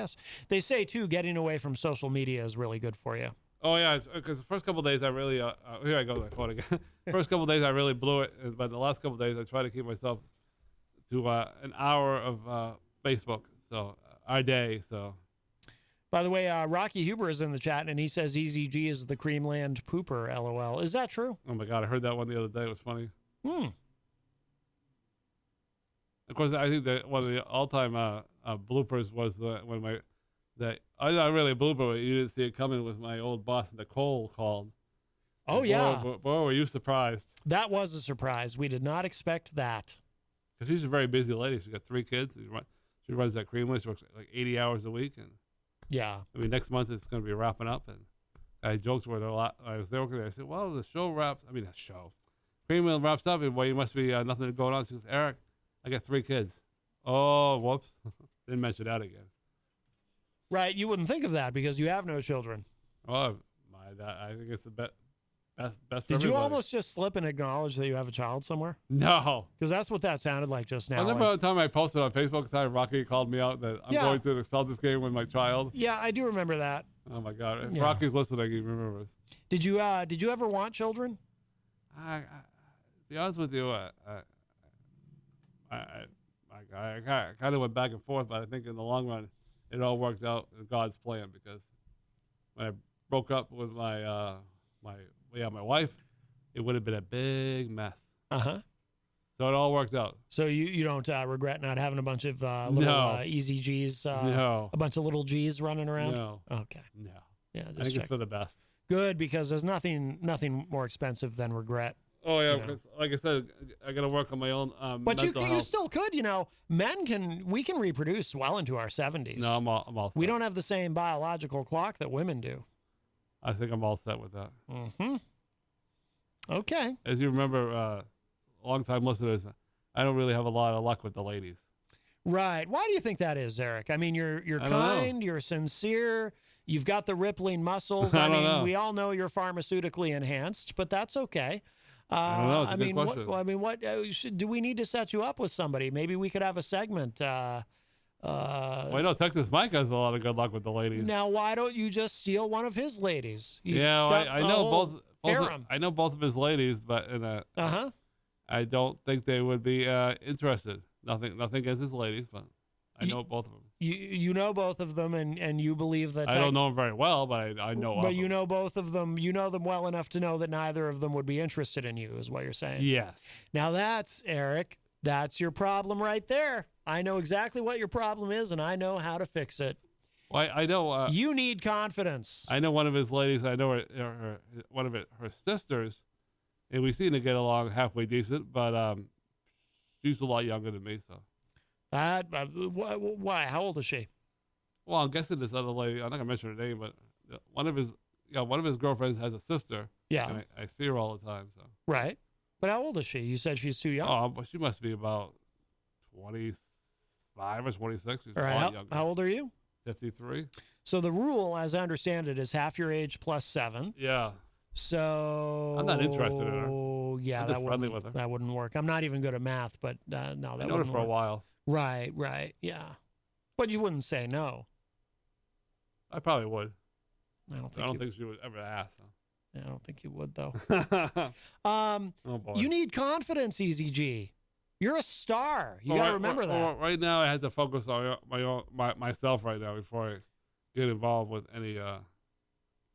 They say, too, getting away from social media is really good for you. Oh, yeah, because the first couple of days I really, here I go, my phone again. First couple of days I really blew it, but the last couple of days I try to keep myself to an hour of Facebook, so our day, so. By the way, Rocky Huber is in the chat, and he says Eazy-G is the Creamland pooper, LOL. Is that true? Oh, my God, I heard that one the other day. It was funny. Of course, I think that one of the all-time bloopers was not really a blooper, but you didn't see it coming, was my old boss, Nicole, called. Oh, yeah. Boy, were you surprised. That was a surprise. We did not expect that. Because she's a very busy lady. She's got 3 kids. She runs that Creamland. She works like 80 hours a week. And yeah. I mean, next month it's going to be wrapping up. And I joked with her a lot. I was there working there. I said, well, the show wraps. I mean, the show. Creamland wraps up. And, well, you must be nothing going on. She goes, Eric, I got 3 kids. Oh, whoops. Didn't mention that again. Right. You wouldn't think of that because you have no children. Oh, I think it's the best for Did you everybody. almost just slip and acknowledge that you have a child somewhere? No. Because that's what that sounded like just now. I remember the time I posted on Facebook, the time Rocky called me out that I'm Yeah. going to the Celtics game with my child. Yeah, I do remember that. Oh, my God. If Yeah. Rocky's listening, he remembers. Did you ever want children? To be honest with you, I kind of went back and forth, but I think in the long run, it all worked out in God's plan, because when I broke up with my wife, it would have been a big mess. Uh-huh. So it all worked out. So you don't regret not having a bunch of little No. Eazy-Gs, No. a bunch of little Gs running around? No. Okay. No. Yeah, I just think check. it's for the best. Good, because there's nothing more expensive than regret. Oh, yeah, You know. because like I said, I got to work on my own But mental you health. still could, we can reproduce well into our 70s. No, I'm all set. We don't have the same biological clock that women do. I think I'm all set with that. Mm-hmm. Okay. As you remember, long-time listeners, I don't really have a lot of luck with the ladies. Right. Why do you think that is, Eric? I mean, you're I don't kind, you're sincere, you've got the rippling muscles. I I don't mean, know. we all know you're pharmaceutically enhanced, but that's okay. I don't know. It's a good question. What do we need to set you up with somebody? Maybe we could have a segment. Well, I know Texas Mike has a lot of good luck with the ladies. Now, why don't you just steal one of his ladies? He's Yeah, got I a know whole- I know both of his ladies, but I don't think they would be interested. Nothing against his ladies, but I know both of them. You know both of them, and you believe that. I don't know them very well, but I know. But you know both of them. You know them well enough to know that neither of them would be interested in you, is what you're saying. Yes. Now that's Eric. That's your problem right there. I know exactly what your problem is, and I know how to fix it. Well, I know. You need confidence. I know one of his ladies. I know one of her sisters, and we seem to get along halfway decent. But she's a lot younger than me, so. Why? How old is she? Well, I'm guessing this other lady. I'm not gonna mention her name, but one of his girlfriends has a sister. Yeah. And I see her all the time. So. Right. But how old is she? You said she's too young. Oh, but she must be about 25 or 26. She's all right. a lot younger. How old are you? 53. So the rule, as I understand it, is half your age plus 7. Yeah. So I'm not interested in her. Oh yeah, I'm just friendly with her. That wouldn't work. I'm not even good at math, but no, that I wouldn't know her for work. a while. Right, yeah. But you wouldn't say no. I probably would. I don't think she would ever ask. So. I don't think you would though. Oh boy. You need confidence, Eazy-G. You're a star. You got to remember that. Right now, I had to focus on myself right now before I get involved with any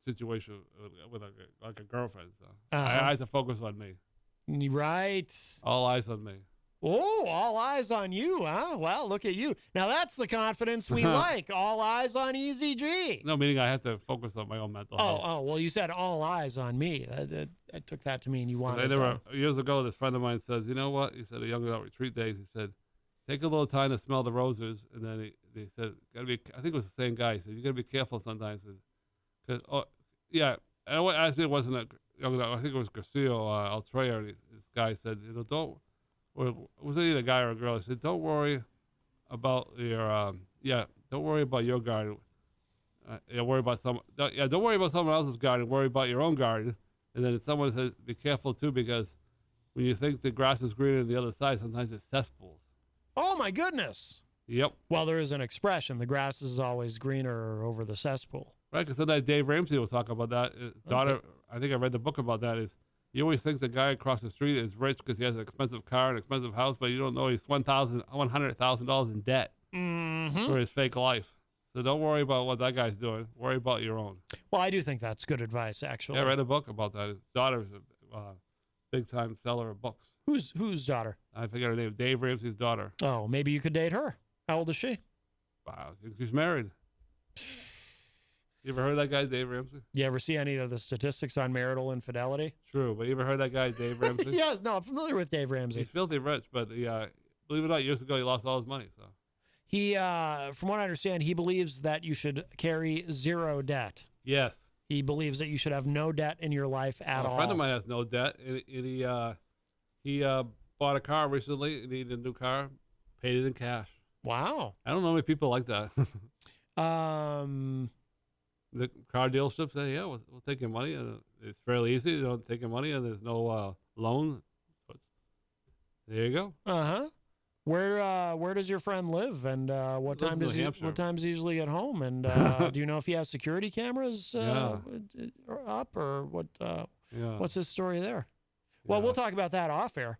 situation with like a girlfriend. So I had to focus on me. Right. All eyes on me. Oh, all eyes on you, huh? Well, look at you. Now that's the confidence we like. All eyes on Eazy-G. No, meaning I have to focus on my own mental health. Oh, well, you said all eyes on me. I took that to mean you wanted. Years ago, this friend of mine says, you know what? He said, a young adult retreat days. He said, take a little time to smell the roses, and then they said, gotta be. I think it was the same guy. He said, you gotta be careful sometimes, because yeah. And I said it wasn't a young adult. I think it was Garcia Altrea. This guy said, don't. Or was it either a guy or a girl? He said, don't worry about your don't worry about your garden. Don't worry about someone else's garden. Worry about your own garden. And then someone says, be careful too, because when you think the grass is greener on the other side, sometimes it's cesspools. Oh my goodness. Yep. Well, there is an expression: the grass is always greener over the cesspool. Right, because that Dave Ramsey was talking about that. His daughter, I think I read the book about that. Is you always think the guy across the street is rich because he has an expensive car and expensive house, but you don't know he's $100,000 in debt for his fake life. So don't worry about what that guy's doing. Worry about your own. Well, I do think that's good advice, actually. Yeah, I read a book about that. His daughter's a big-time seller of books. Whose daughter? I forget her name. Dave Ramsey's daughter. Oh, maybe you could date her. How old is she? Wow, she's married. You ever heard of that guy, Dave Ramsey? You ever see any of the statistics on marital infidelity? True, but you ever heard that guy, Dave Ramsey? Yes, no, I'm familiar with Dave Ramsey. He's filthy rich, but believe it or not, years ago he lost all his money. So he, from what I understand, he believes that you should carry zero debt. Yes. He believes that you should have no debt in your life at all. A friend of mine has no debt, and he bought a car recently. He needed a new car, paid it in cash. Wow. I don't know many people like that. The car dealership said, yeah, we'll take your money. And it's fairly easy. You don't take your money, and there's no loan. But there you go. Uh-huh. Where does your friend live, and what time does he usually get home? And do you know if he has security cameras up, or what? What's his story there? Well, we'll talk about that off air.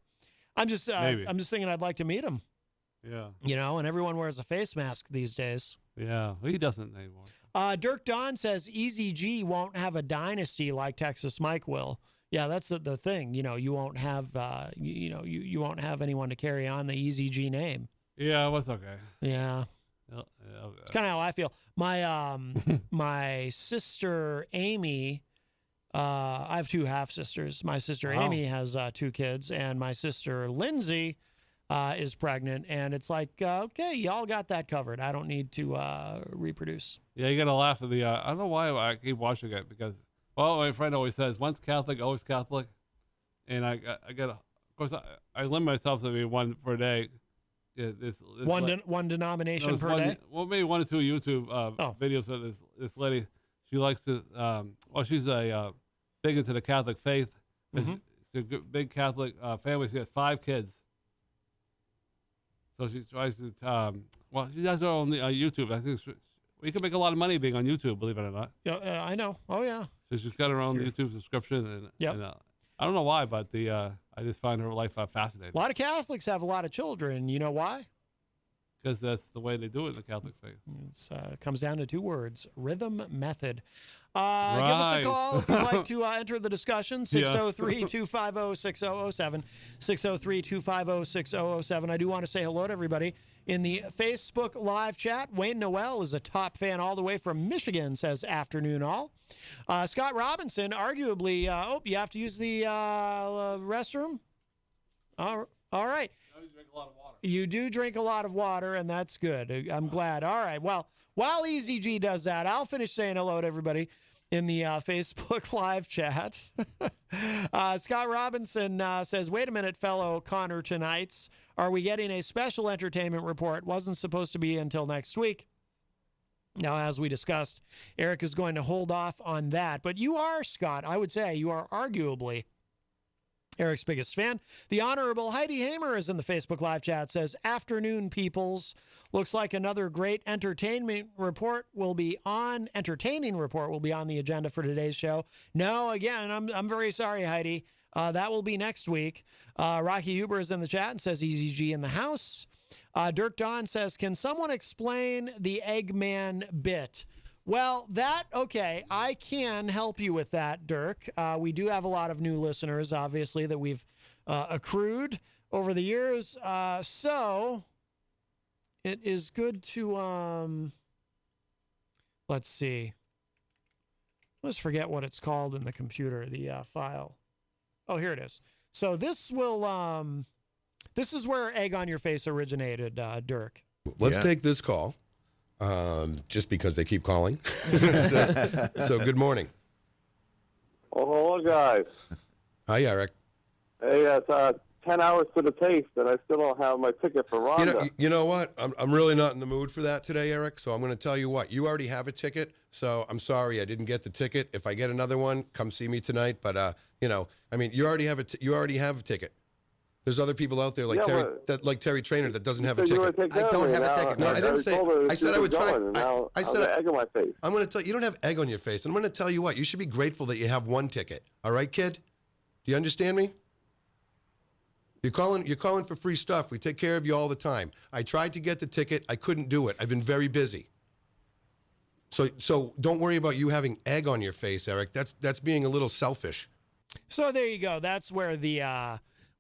I'm just thinking I'd like to meet him. Yeah. You know, and everyone wears a face mask these days. Yeah, well, he doesn't anymore. Dirk Don says Eazy-G won't have a dynasty like Texas Mike will. Yeah, that's the thing. You know, you won't have you won't have anyone to carry on the Eazy-G name. Yeah, it was okay. Yeah. It's kind of how I feel. My my sister Amy, I have 2 half sisters. My sister Amy has 2 kids, and my sister Lindsay is pregnant, and it's like, okay, y'all got that covered. I don't need to reproduce. Yeah, you got to laugh at the, I don't know why I keep watching it, because, well, my friend always says, once Catholic, always Catholic. And I got to, of course, I limit myself to be one per day. Yeah, one denomination per day? Well, maybe 1 or 2 YouTube videos of this lady. She likes to, she's big into the Catholic faith. Mm-hmm. She's a big Catholic family. She has 5 kids. So she tries to, she does her own YouTube. I think you can make a lot of money being on YouTube, believe it or not. Yeah, I know. Oh, yeah. So she's got her own YouTube subscription, and, Yep. and I don't know why, but I just find her life fascinating. A lot of Catholics have a lot of children. You know why? Because that's the way they do it in the Catholic faith. It comes down to 2 words: rhythm, method. Give us a Right. call if you'd like to enter the discussion. 603-250-6007. 603-250-6007. I do want to say hello to everybody in the Facebook live chat. Wayne Noel is a top fan all the way from Michigan, says afternoon all. Scott Robinson, arguably, you have to use the restroom? All right. You do drink a lot of water, and that's good. I'm glad. All right. Well, while Eazy-G does that, I'll finish saying hello to everybody in the Facebook live chat. Scott Robinson says, wait a minute, fellow Connartonites. Are we getting a special entertainment report? Wasn't supposed to be until next week. Now, as we discussed, Eric is going to hold off on that. But you are, Scott, I would say you are arguably Eric's biggest fan. The Honorable Heidi Hamer is in the Facebook live chat, says, afternoon, peoples. Looks like another great entertaining report will be on the agenda for today's show. No, again, I'm very sorry, Heidi. That will be next week. Rocky Huber is in the chat and says Eazy-G in the house. Dirk Don says, can someone explain the Eggman bit? Well, okay, I can help you with that, Dirk. We do have a lot of new listeners, obviously, that we've accrued over the years. So it is good to, let's see. Let's forget what it's called in the computer, the file. Oh, here it is. So this is where Egg on Your Face originated, Dirk. Let's take this call. Just because they keep calling. so good morning. Oh, hello, guys. Hi, Eric. Hey, it's 10 hours to the taste, and I still don't have my ticket for Rhonda. You know what? I'm really not in the mood for that today, Eric. So I'm going to tell you what. You already have a ticket, so I'm sorry I didn't get the ticket. If I get another one, come see me tonight. But you already have a ticket. There's other people out there like Terry Trainer that doesn't have a ticket. I don't have a ticket. No, I didn't say. I said I would try. I said egg on my face. I'm going to tell you. You don't have egg on your face. I'm going to tell you what. You should be grateful that you have one ticket. All right, kid? Do you understand me? You're calling for free stuff. We take care of you all the time. I tried to get the ticket. I couldn't do it. I've been very busy. So don't worry about you having egg on your face, Eric. That's being a little selfish. So there you go. That's where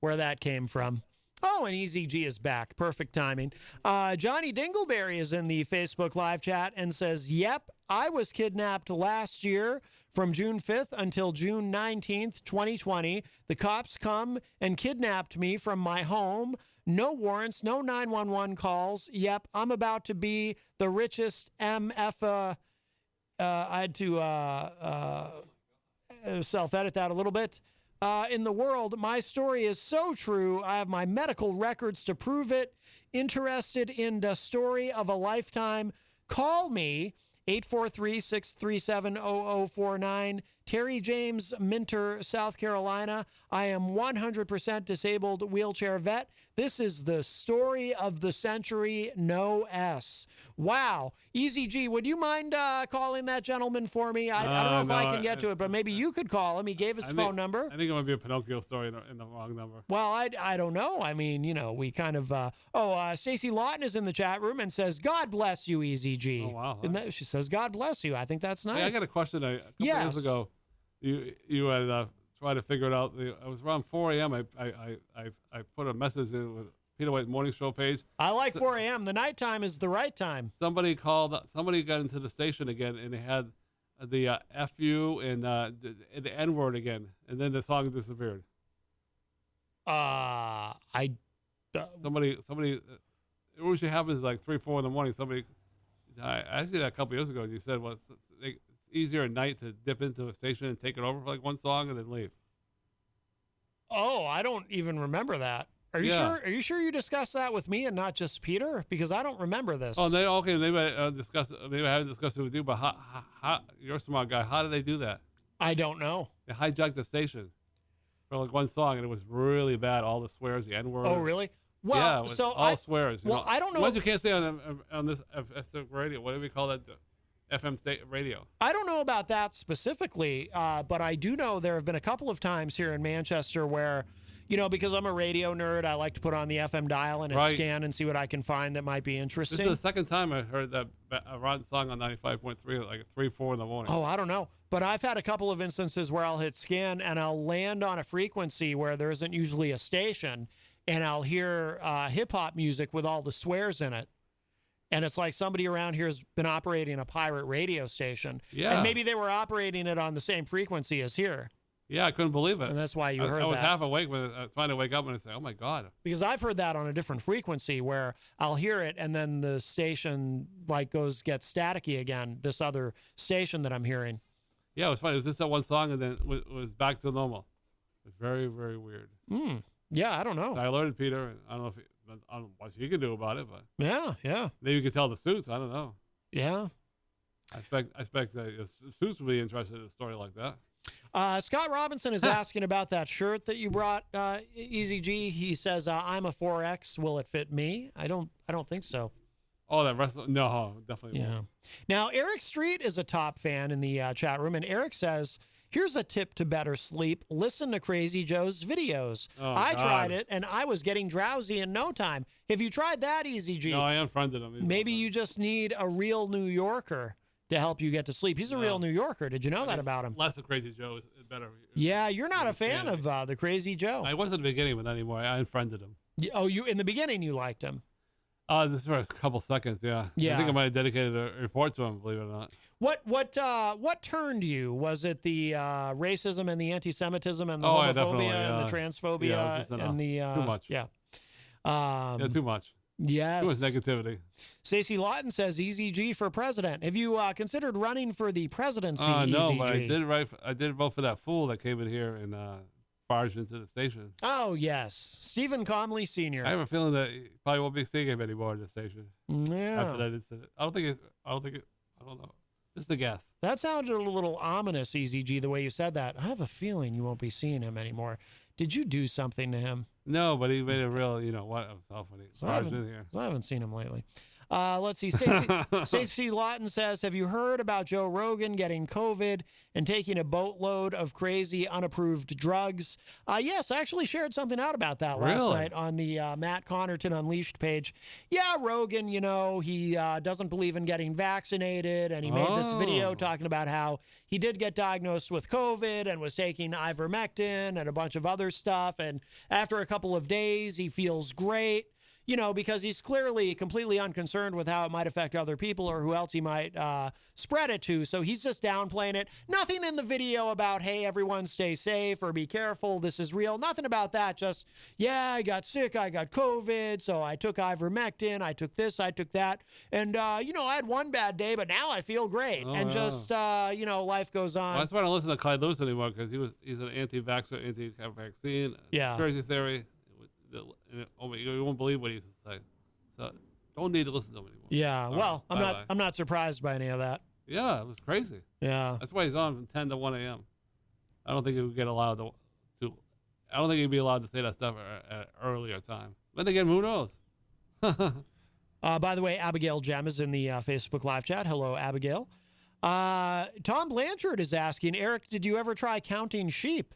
where that came from. Oh, and Eazy-G is back. Perfect timing. Johnny Dingleberry is in the Facebook live chat and says, yep, I was kidnapped last year from June 5th until June 19th, 2020. The cops come and kidnapped me from my home. No warrants, no 911 calls. Yep, I'm about to be the richest MF. I had to self-edit that a little bit. In the world, my story is so true. I have my medical records to prove it. Interested in the story of a lifetime? Call me, 843-637-0049. Terry James, Minter, South Carolina. I am 100% disabled wheelchair vet. This is the story of the century, no S. Wow. Eazy-G, would you mind calling that gentleman for me? I don't know if I can get to it, but maybe you could call him. He gave his phone number. I think it might be a Pinocchio story in the wrong number. Well, I don't know. I mean, we kind of... Stacey Lawton is in the chat room and says, God bless you, Eazy-G. Oh, wow. She says, God bless you. I think that's nice. Hey, I got a question. A couple years ago, you had tried to figure it out. It was around 4 a.m. I put a message in with Peter White Morning Show page. I like 4 a.m. The nighttime is the right time. Somebody got into the station again, and they had the FU and the N-word again, and then the song disappeared. Somebody. It usually happens like 3, 4 in the morning. I see that a couple years ago, and you said, well, it's easier at night to dip into a station and take it over for like one song and then leave. Oh, I don't even remember that. Are you sure? Are you sure you discussed that with me and not just Peter? Because I don't remember this. Oh, maybe I haven't discussed it with you, but how you're a smart guy. How did they do that? I don't know. They hijacked the station for like one song, and it was really bad. All the swears, the N-word. Oh, really? Well, yeah, all swears. I don't know. Ones you can't say on this radio. What do we call that? FM state radio. I don't know about that specifically, but I do know there have been a couple of times here in Manchester where, because I'm a radio nerd, I like to put on the FM dial and Right. scan and see what I can find that might be This interesting. is the second time I heard that rotten song on 95.3 at like 3, 4 in the morning. Oh, I don't know. But I've had a couple of instances where I'll hit scan and I'll land on a frequency where there isn't usually a station, and I'll hear hip hop music with all the swears in it. And it's like somebody around here has been operating a pirate radio station. Yeah. And maybe they were operating it on the same frequency as here. Yeah, I couldn't believe it. And that's why you I heard was that. half awake when trying to wake up and I say, "Oh my god!" Because I've heard that on a different frequency where I'll hear it and then the station gets staticky again. This other station that I'm hearing. Yeah, it was funny. It was just that one song, and then it was back to normal. It was very, very weird. Yeah, I don't know. So I alerted Peter. And I don't know if I don't know what he can do about it, but Yeah. maybe you could tell the Suits. I don't know. Yeah. I expect the Suits would be interested in a story like that. Scott Robinson is asking about that shirt that you brought, Eazy-G. He says, "I'm a 4X. Will it fit me?" I don't think so. Oh, that wrestler? No, definitely Yeah. won't. Now, Eric Street is a top fan in the chat room, and Eric says, "Here's a tip to better sleep. Listen to Crazy Joe's videos. Oh, I God. tried it, and I was getting drowsy in no time. Have you tried that, Eazy-G? No, I unfriended him. Maybe you just need a real New Yorker to help you get to sleep. He's a real New Yorker. Did you know that about him? Less of Crazy Joe is better. Yeah, you're not a fan of the Crazy Joe. I was at the beginning, but not anymore. I unfriended him. You in the beginning you liked him. This for a couple seconds, yeah. Yeah. I think I might have dedicated a report to him, believe it or not. What turned you? Was it the racism and the anti-Semitism and the Oh, yeah, homophobia definitely, and the yeah. transphobia Yeah, it was just and the too much. Yeah. Yeah, too much. Yes. Too much negativity. Stacey Lawton says Eazy-G for president. Have you considered running for the presidency? No, Eazy-G? but I did vote for that fool that came in here and barged into the station. Oh yes, Stephen Comley Sr. I have a feeling that he probably won't be seeing him anymore in the station Yeah. after that incident. I don't know. Just a guess. That sounded a little ominous, Eazy-G, the way you said that. I have a feeling you won't be seeing him anymore. Did you do something to him? No, but he made a real, what himself when he barged in here. I haven't seen him lately. Let's see. Stacey Lawton says, "Have you heard about Joe Rogan getting COVID and taking a boatload of crazy unapproved drugs?" Yes, I actually shared something out about that last Really? night on the Matt Connarton Unleashed page. Yeah, Rogan, he doesn't believe in getting vaccinated, and he made this video talking about how he did get diagnosed with COVID and was taking ivermectin and a bunch of other stuff, and after a couple of days, he feels great. Because he's clearly completely unconcerned with how it might affect other people or who else he might spread it to. So he's just downplaying it. Nothing in the video about, hey, everyone stay safe or be careful. This is real. Nothing about that. Just, yeah, I got sick. I got COVID. So I took ivermectin. I took this. I took that. And, I had one bad day, but now I feel great. And just, life goes on. Well, that's why I don't listen to Clyde Lewis anymore because he's an anti-vaxxer, anti-vaccine. Yeah. Conspiracy theory. You won't believe what he says. So don't need to listen to him anymore. Yeah. All Well, right, I'm not surprised by any of that. Yeah, it was crazy. Yeah. That's why he's on from 10 to 1 a.m. I don't think he would get allowed to. I don't think he'd be allowed to say that stuff at an earlier time. But again, who knows? By the way, Abigail Jem is in the Facebook live chat. Hello, Abigail. Tom Blanchard is asking, Eric, did you ever try counting sheep?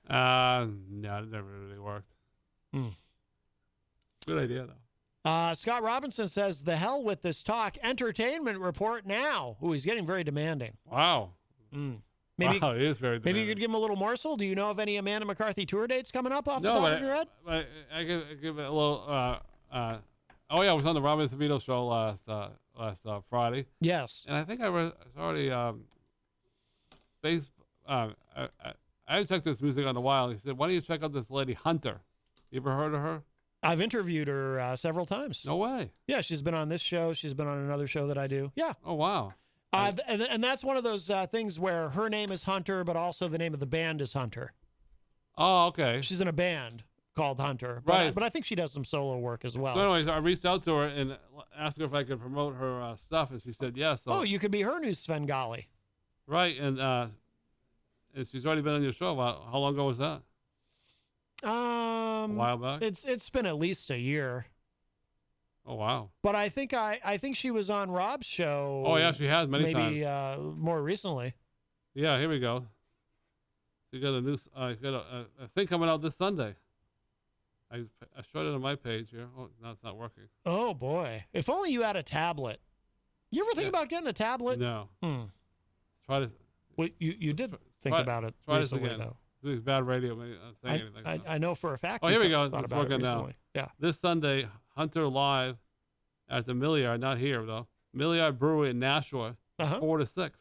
No, it never really worked. Good idea, though. Scott Robinson says, the hell with this talk. Entertainment report now. Ooh, he's getting very demanding. Wow. Maybe, Wow, he is very maybe you demanding. could give him a little morsel. Do you know of any Amanda McCarthy tour dates coming up off the top of your head? I give it a little. Oh yeah, I was on the Robin Savito show last Friday, Yes. and I think I was already I haven't checked this music on a while. He said, "Why don't you check out this lady Hunter? You ever heard of her?" I've interviewed her several times. No way. Yeah, she's been on this show. She's been on another show that I do. Yeah. Oh wow. And that's one of those things where her name is Hunter, but also the name of the band is Hunter. Oh okay. She's in a band called Hunter. But, Right. but I think she does some solo work as well. So anyways, I reached out to her and asked her if I could promote her stuff, and she said yes. So, Oh, you could be her new Svengali. right, and she's already been on your show. How long ago was that? A while back. It's been at least a year. Oh wow. But I think she was on Rob's show. Oh yeah, she has many maybe times. More recently. Yeah, here we go. You got a new, got a thing coming out this Sunday. I showed it on my page here. Oh, now it's not working. Oh boy! If only you had a tablet. You ever think about getting a tablet? No. Try to. Well, you did think about it recently, though. It's bad radio. I'm saying anything. I know for a fact. Oh, here we go. Thought It's about it working now. recently. Yeah. This Sunday, Hunter live at the Milliard. Not here though. Milliard Brewery in Nashua, 4 to 6.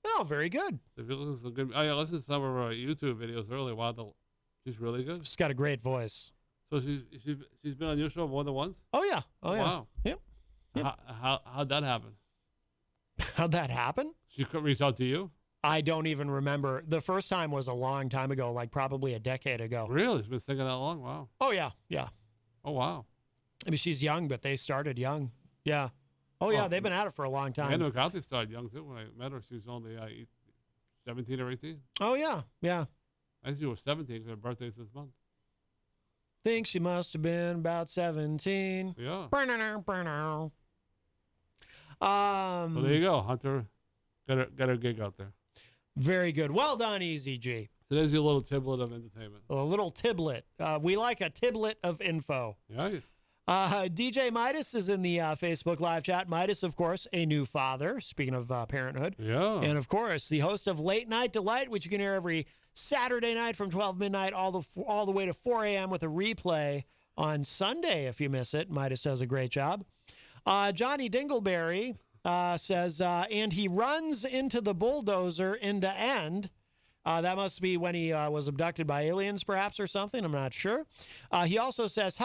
Oh, very good. If you listen to some good, I listened to some of her YouTube videos earlier. Wow, she's really good. She's got a great voice. So she's been on your show more than once. Oh yeah. Oh yeah. Wow. Yep. How'd that happen? How'd that happen? She could reach out to you. I don't even remember. The first time was a long time ago, like probably a decade ago. Really? She's been singing that long? Wow. Oh yeah. Yeah. Oh wow. I mean, she's young, but they started young. Yeah. Oh yeah, they've been at it for a long time. I know Kathy started young too. When I met her, she was only 17 or 18. Oh yeah. Yeah. I think she was 17 because her birthday's this month. Think she must have been about 17. Yeah. So there you go, Hunter. Got her gig out there. Very good. Well done, Eazy-G. So there's your little tiblet of entertainment. A little tiblet. We like a tiblet of info. Yeah. DJ Midas is in the Facebook live chat. Midas, of course, a new father, speaking of parenthood. Yeah. And, of course, the host of Late Night Delight, which you can hear every Saturday night from 12 midnight all the way to 4 a.m. with a replay on Sunday if you miss it. Midas does a great job. Johnny Dingleberry says, and he runs into the bulldozer end to end. That must be when he was abducted by aliens, perhaps, or something. I'm not sure. He also says,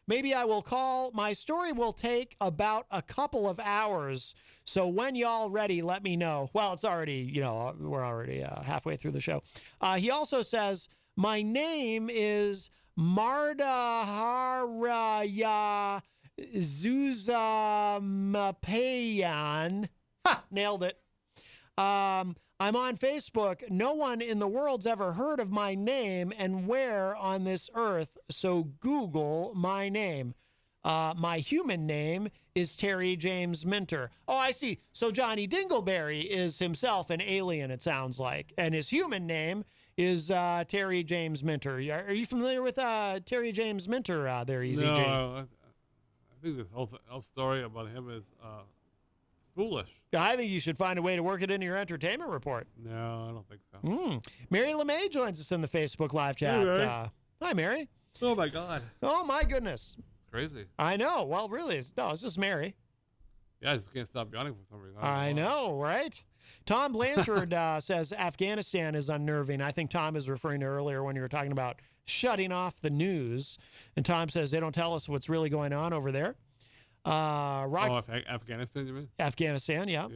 maybe I will call. My story will take about a couple of hours. So when y'all ready, let me know. Well, it's already, we're already halfway through the show. He also says, my name is Mardaharaya Zuzamapayan. Nailed it. I'm on Facebook. No one in the world's ever heard of my name and where on this earth, so Google my name. My human name is Terry James Minter. Oh, I see. So Johnny Dingleberry is himself an alien, it sounds like. And his human name is Terry James Minter. Are you familiar with Terry James Minter there, Eazy-G? No, I think this whole story about him is foolish. I think you should find a way to work it into your entertainment report. No, I don't think so. Mary LeMay joins us in the Facebook live chat. Hey, Mary. Hi, Mary. Oh, my God. Oh, my goodness. It's crazy. I know. Well, really, it's just Mary. Yeah, I just can't stop yawning for some reason. I know, right? Tom Blanchard says Afghanistan is unnerving. I think Tom is referring to earlier when you were talking about shutting off the news. And Tom says they don't tell us what's really going on over there. Afghanistan, you mean? Afghanistan, yeah.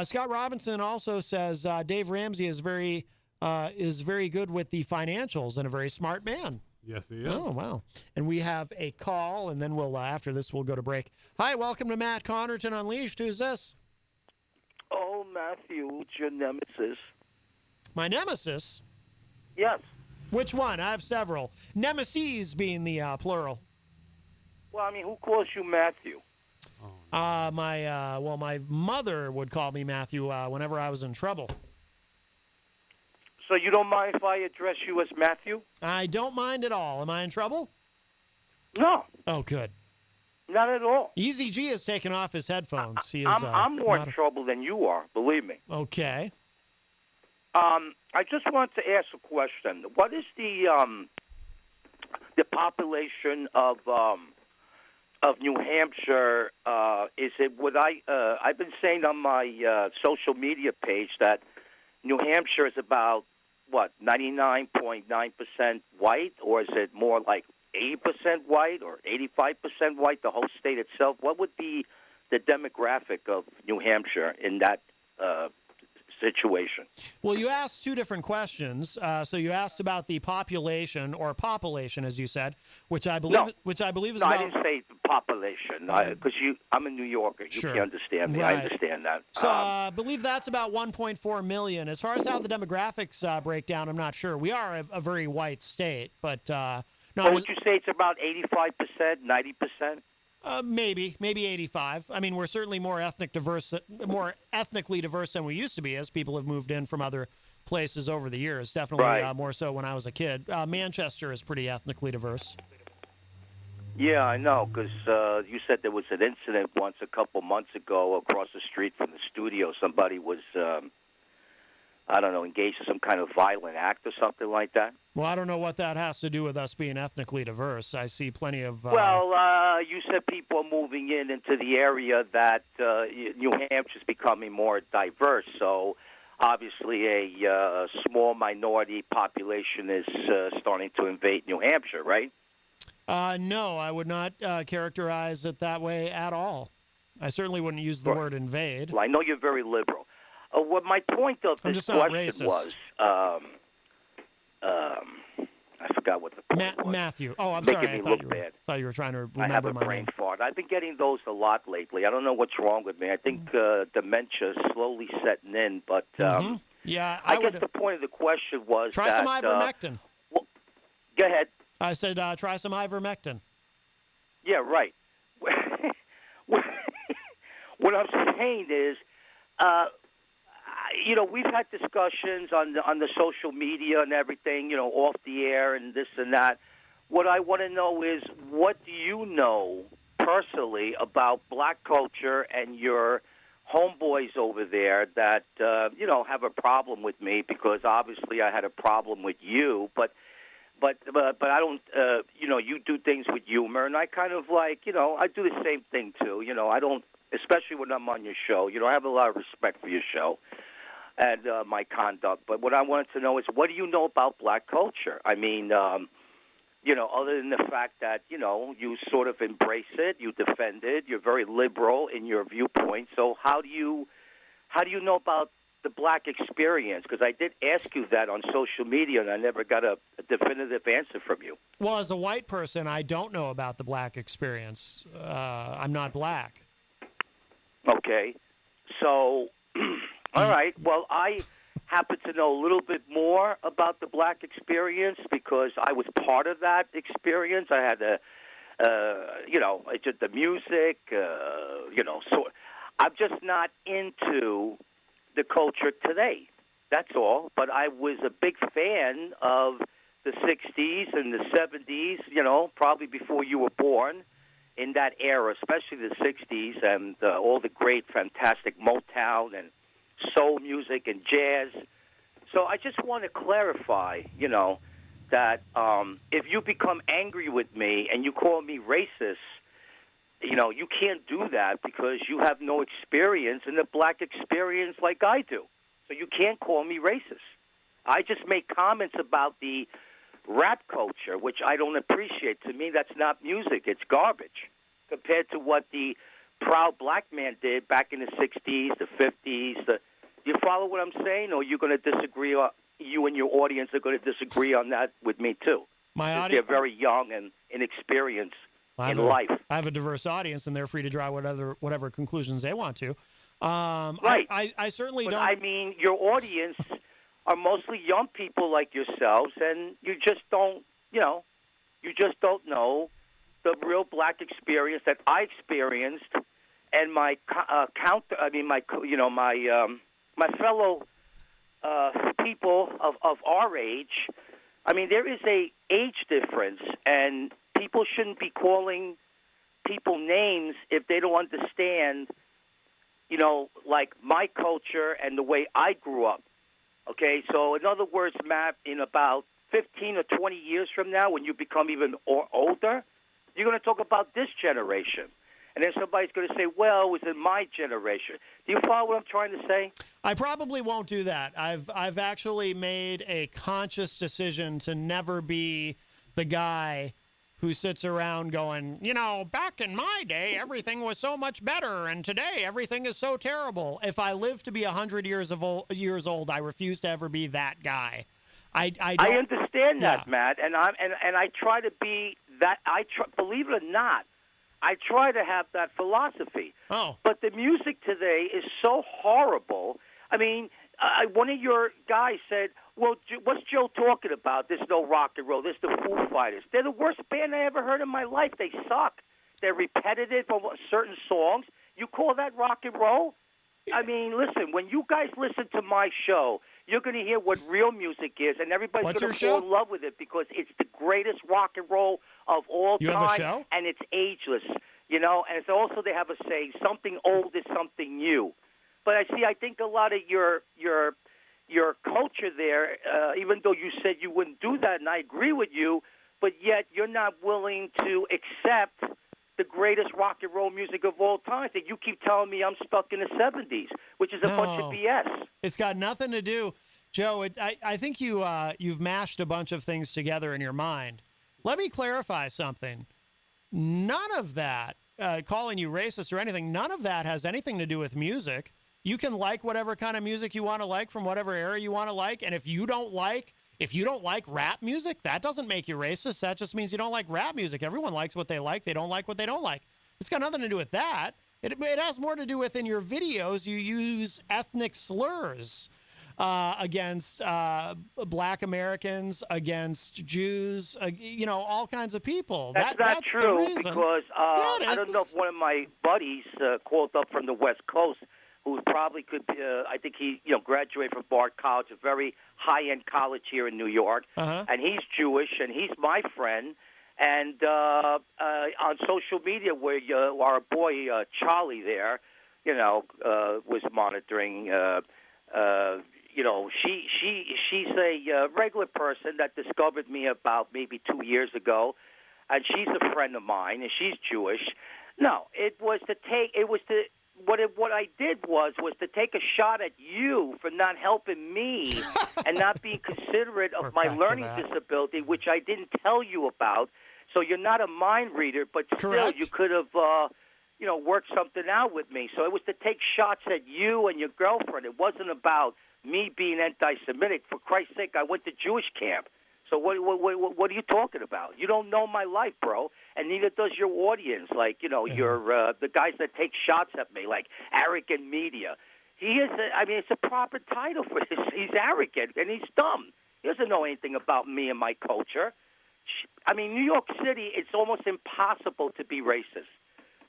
Scott Robinson also says Dave Ramsey is very good with the financials and a very smart man. Yes, he is. Oh, wow. And we have a call, and then we'll after this we'll go to break. Hi, welcome to Matt Connarton Unleashed. Who's this? Oh, Matthew, it's your nemesis. My nemesis? Yes. Which one? I have several. Nemesis being the plural. Well, I mean, who calls you Matthew? My mother would call me Matthew whenever I was in trouble. So you don't mind if I address you as Matthew? I don't mind at all. Am I in trouble? No. Oh, good. Not at all. Eazy-G has taken off his headphones. I'm more in trouble than you are, believe me. Okay. I just want to ask a question. What is the population of New Hampshire? Is it what I've been saying on my social media page that New Hampshire is about 99.9% white, or is it more like 80% white or 85% white? The whole state itself. What would be the demographic of New Hampshire in that situation? Well, you asked two different questions. So you asked about the population, as you said, which I believe is about. I didn't say the population because I'm a New Yorker. You Sure. can understand me. Right. I understand that. So I believe that's about 1.4 million. As far as how the demographics break down, I'm not sure. We are a very white state, but no. Would you say it's about 85%, 90%? Maybe 85. I mean, we're certainly more more ethnically diverse than we used to be as people have moved in from other places over the years. Definitely Right. more so when I was a kid. Manchester is pretty ethnically diverse. Yeah, I know, because you said there was an incident once a couple months ago across the street from the studio. Somebody was, I don't know, engaged in some kind of violent act or something like that. Well, I don't know what that has to do with us being ethnically diverse. I see plenty of. Well, you said people are moving into the area that New Hampshire's becoming more diverse. So obviously, a small minority population is starting to invade New Hampshire, right? No, I would not characterize it that way at all. I certainly wouldn't use the word invade. Well, I know you're very liberal. What my point of I'm this just not question racist. was, I forgot what the point was. Matthew. Oh, I'm Making sorry. me I look bad. thought you were trying to remember I have a my brain name. fart. I've been getting those a lot lately. I don't know what's wrong with me. I think dementia is slowly setting in. But Yeah, I would guess the point of the question was try some ivermectin. Well, go ahead. I said try some ivermectin. Yeah, right. What I'm saying is, we've had discussions on the social media and everything, off the air and this and that. What I want to know is, what do you know personally about black culture and your homeboys over there that have a problem with me? Because obviously I had a problem with you, but I don't, you do things with humor, and I kind of I do the same thing too. I don't, especially when I'm on your show. I have a lot of respect for your show and my conduct. But what I wanted to know is, what do you know about black culture? I mean, other than the fact that, you sort of embrace it, you defend it, you're very liberal in your viewpoint. So how do you know about the black experience? Because I did ask you that on social media, and I never got a definitive answer from you. Well, as a white person, I don't know about the black experience. I'm not black. Okay. So, all right. Well, I happen to know a little bit more about the black experience because I was part of that experience. I had I did the music, so I'm just not into the culture today. That's all. But I was a big fan of the 60s and the 70s, probably before you were born, in that era, especially the 60s and all the great, fantastic Motown and soul music and jazz. So I just want to clarify, that if you become angry with me and you call me racist, you can't do that because you have no experience in the black experience like I do. So you can't call me racist. I just make comments about the rap culture, which I don't appreciate. To me, that's not music. It's garbage compared to what the proud black man did back in the 60s, the 50s. You follow what I'm saying, or you're going to disagree? Or you and your audience are going to disagree on that with me, too? My They're audience. very young and inexperienced in life. I have a diverse audience, and they're free to draw whatever conclusions they want to. Right. I certainly But don't. I mean, your audience are mostly young people like yourselves, and you just don't know the real black experience that I experienced, and my my fellow people of our age. I mean, there is a age difference, and people shouldn't be calling people names if they don't understand, like my culture and the way I grew up. Okay, so in other words, Matt, in about 15 or 20 years from now, when you become even older, you're going to talk about this generation. And then somebody's going to say, well, it was in my generation. Do you follow what I'm trying to say? I probably won't do that. I've actually made a conscious decision to never be the guy who sits around going, back in my day, everything was so much better, and today everything is so terrible. If I live to be 100 years old, I refuse to ever be that guy. I understand that, Matt, and I try to be that. Believe it or not, I try to have that philosophy. Oh. But the music today is so horrible. I mean, one of your guys said, well, what's Joe talking about? There's no rock and roll. There's the Foo Fighters. They're the worst band I ever heard in my life. They suck. they're repetitive on certain songs. You call that rock and roll? I mean, listen, when you guys listen to my show, you're going to hear what real music is, and everybody's What's going to your fall show? in love with it because it's the greatest rock and roll of all You time, have a show? and it's ageless, you know. And it's also they have a saying, something old is something new. But I think a lot of your culture there, even though you said you wouldn't do that, and I agree with you, but yet you're not willing to accept the greatest rock and roll music of all time. That you keep telling me I'm stuck in the 70s, which is a bunch of BS. It's got nothing to do, Joe. I think you've mashed a bunch of things together in your mind. Let me clarify something. None of that, calling you racist or anything, none of that has anything to do with music. You can like whatever kind of music you want to like from whatever era you want to like, and if you don't like rap music, that doesn't make you racist. That just means you don't like rap music. Everyone likes what they like. They don't like what they don't like. It's got nothing to do with that. It has more to do with in your videos, you use ethnic slurs against black Americans, against Jews, all kinds of people. That's not the true reason. because I don't know if one of my buddies called up from the West Coast who probably could, I think he graduated from Bard College, a very high-end college here in New York, and he's Jewish, and he's my friend. And on social media, where our boy Charlie there, was monitoring. She's a regular person that discovered me about maybe 2 years ago, and she's a friend of mine, and she's Jewish. No, what I did was to take a shot at you for not helping me and not being considerate of my learning disability, which I didn't tell you about. So you're not a mind reader, but still you could have, worked something out with me. So it was to take shots at you and your girlfriend. It wasn't about me being anti-Semitic. For Christ's sake, I went to Jewish camp. So what are you talking about? You don't know my life, bro, and neither does your audience. Like, your the guys that take shots at me, like arrogant media. He is. It's a proper title for this. He's arrogant and he's dumb. He doesn't know anything about me and my culture. New York City, it's almost impossible to be racist.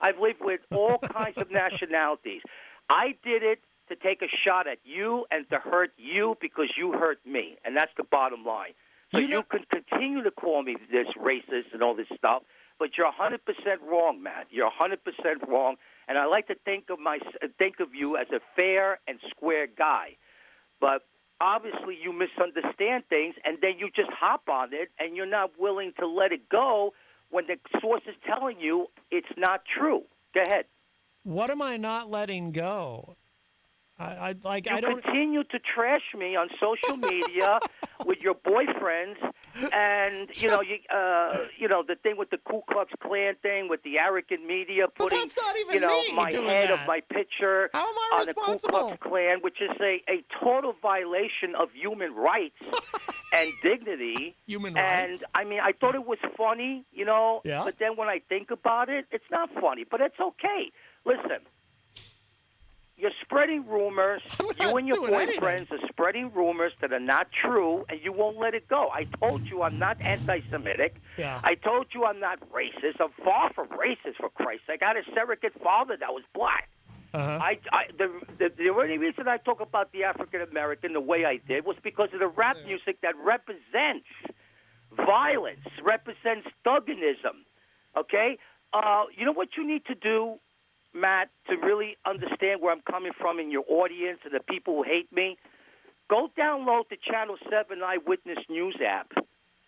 I've lived with all kinds of nationalities. I did it to take a shot at you and to hurt you because you hurt me, and that's the bottom line. So you can continue to call me this racist and all this stuff, but you're 100% wrong, Matt. You're 100% wrong, and I like to think of you as a fair and square guy. But obviously you misunderstand things, and then you just hop on it, and you're not willing to let it go when the source is telling you it's not true. Go ahead. What am I not letting go? I don't continue to trash me on social media with your boyfriends, and the thing with the Ku Klux Klan thing with the arrogant media putting that's not even me my doing head that. of my picture How am I on the Ku Klux Klan, which is a total violation of human rights and dignity. Human and rights. I thought it was funny, Yeah. but then when I think about it, it's not funny, but it's okay. Listen. You're spreading rumors. You and your boyfriends are spreading rumors that are not true, and you won't let it go. I told you I'm not anti-Semitic. Yeah. I told you I'm not racist. I'm far from racist, for Christ's sake. I had a surrogate father that was black. The only reason I talk about the African-American the way I did was because of the rap music that represents violence, represents thuggism, okay? You know what you need to do, Matt, to really understand where I'm coming from in your audience and the people who hate me? Go download the Channel 7 Eyewitness News app